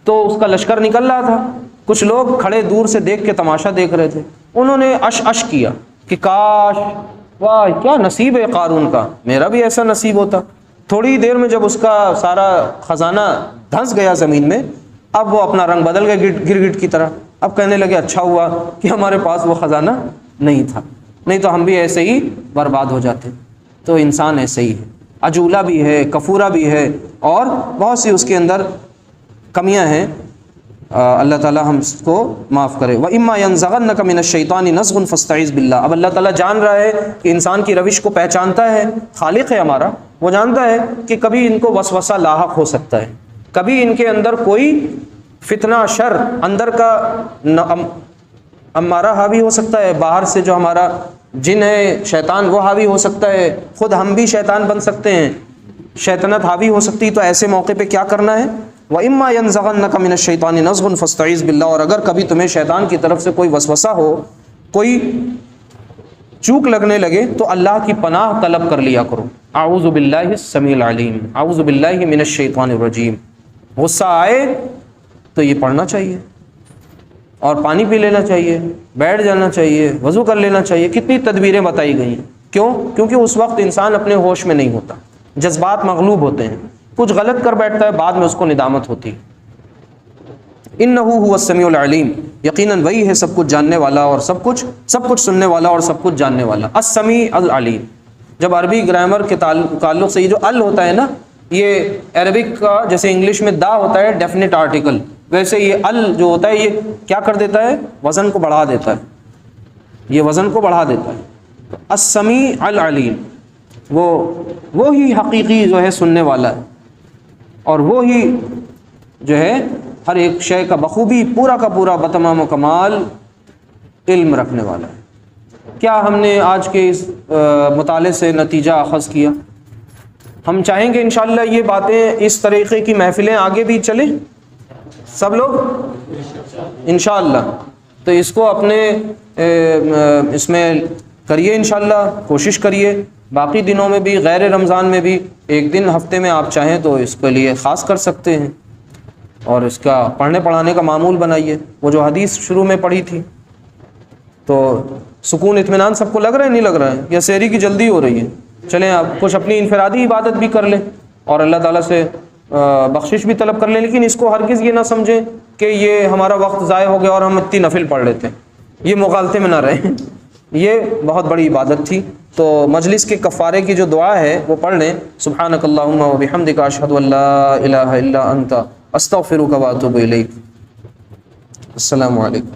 تو اس کا لشکر نکل رہا تھا. کچھ لوگ کھڑے دور سے دیکھ کے تماشا دیکھ رہے تھے. انہوں نے اش کیا کہ کاش، واہ کیا نصیب ہے قارون کا، میرا بھی ایسا نصیب ہوتا. تھوڑی دیر میں جب اس کا سارا خزانہ دھنس گیا زمین میں، اب وہ اپنا رنگ بدل گیا گرگٹ کی طرح. اب کہنے لگے اچھا ہوا کہ ہمارے پاس وہ خزانہ نہیں تھا، نہیں تو ہم بھی ایسے ہی برباد ہو جاتے. تو انسان ایسے ہی ہے، عجولہ بھی ہے، کفورہ بھی ہے، اور بہت سی اس کے اندر کمیاں ہیں. اللہ تعالیٰ ہم کو معاف کرے. وَإِمَّا يَنزَغَنَّكَ مِنَ الشَّيْطَانِ نَزْغٌ فَاسْتَعِذْ بِاللَّهِ. اب اللہ تعالیٰ جان رہا ہے کہ انسان کی روش کو پہچانتا ہے، خالق ہے ہمارا، وہ جانتا ہے کہ کبھی ان کو وسوسہ لاحق ہو سکتا ہے، کبھی ان کے اندر کوئی فتنہ شر اندر کا امارہ حاوی ہو سکتا ہے، باہر سے جو ہمارا جن ہے شیطان وہ حاوی ہو سکتا ہے، خود ہم بھی شیطان بن سکتے ہیں، شیطنت حاوی ہو سکتی. تو ایسے موقع پہ کیا کرنا ہے؟ وَإِمَّا يَنزَغَنَّكَ مِنَ الشَّيْطَانِ نَزْغٌ فَاسْتَعِذْ بِاللَّهِ. اور اگر کبھی تمہیں شیطان کی طرف سے کوئی وسوسہ ہو، کوئی چوک لگنے لگے، تو اللہ کی پناہ طلب کر لیا کرو. اعوذ باللہ السمیع العلیم، اعوذ باللہ من الشیطان الرجیم. غصہ آئے تو یہ پڑھنا چاہیے، اور پانی پی لینا چاہیے، بیٹھ جانا چاہیے، وضو کر لینا چاہیے. کتنی تدبیریں بتائی گئی ہیں. کیوں؟ کیونکہ اس وقت انسان اپنے ہوش میں نہیں ہوتا، جذبات مغلوب ہوتے ہیں، کچھ غلط کر بیٹھتا ہے، بعد میں اس کو ندامت ہوتی. انہ هو السمیع العلیم. یقیناً وہی ہے سب کچھ جاننے والا اور سب کچھ سننے والا اور سب کچھ جاننے والا. السمیع العلیم. جب عربی گرامر کے تعلق سے یہ جو ال ہوتا ہے نا، یہ عربک کا جیسے انگلش میں دا ہوتا ہے ڈیفینٹ آرٹیکل، ویسے یہ ال جو ہوتا ہے یہ کیا کر دیتا ہے؟ وزن کو بڑھا دیتا ہے، یہ وزن کو بڑھا دیتا ہے. السمیع العلیم، وہی حقیقی جو ہے سننے والا ہے، اور وہی جو ہے ہر ایک شے کا بخوبی پورا کا پورا بتمام و کمال علم رکھنے والا ہے. کیا ہم نے آج کے اس مطالعے سے نتیجہ اخذ کیا؟ ہم چاہیں گے انشاءاللہ یہ باتیں اس طریقے کی محفلیں آگے بھی چلیں سب لوگ انشاءاللہ. تو اس کو اپنے اس میں کریے انشاءاللہ، کوشش کریے. باقی دنوں میں بھی، غیر رمضان میں بھی ایک دن ہفتے میں آپ چاہیں تو اس کے لیے خاص کر سکتے ہیں، اور اس کا پڑھنے پڑھانے کا معمول بنائیے. وہ جو حدیث شروع میں پڑھی تھی، تو سکون اطمینان سب کو لگ رہا ہے نہیں لگ رہا ہے؟ یا سحری کی جلدی ہو رہی ہے؟ چلیں آپ کچھ اپنی انفرادی عبادت بھی کر لیں. اور اللہ تعالیٰ سے بخشش بھی طلب کر لیں، لیکن اس کو ہرگز یہ نہ سمجھیں کہ یہ ہمارا وقت ضائع ہو گیا اور ہم اتنی نفل پڑھ لیتے ہیں، یہ مغالطے میں نہ رہیں، یہ بہت بڑی عبادت تھی۔ تو مجلس کے کفارے کی جو دعا ہے وہ پڑھ لیں، سبحانک اللہم و بحمدک اشہد ان لا الہ الا انت استغفرک و اتوب الیک۔ السلام علیکم۔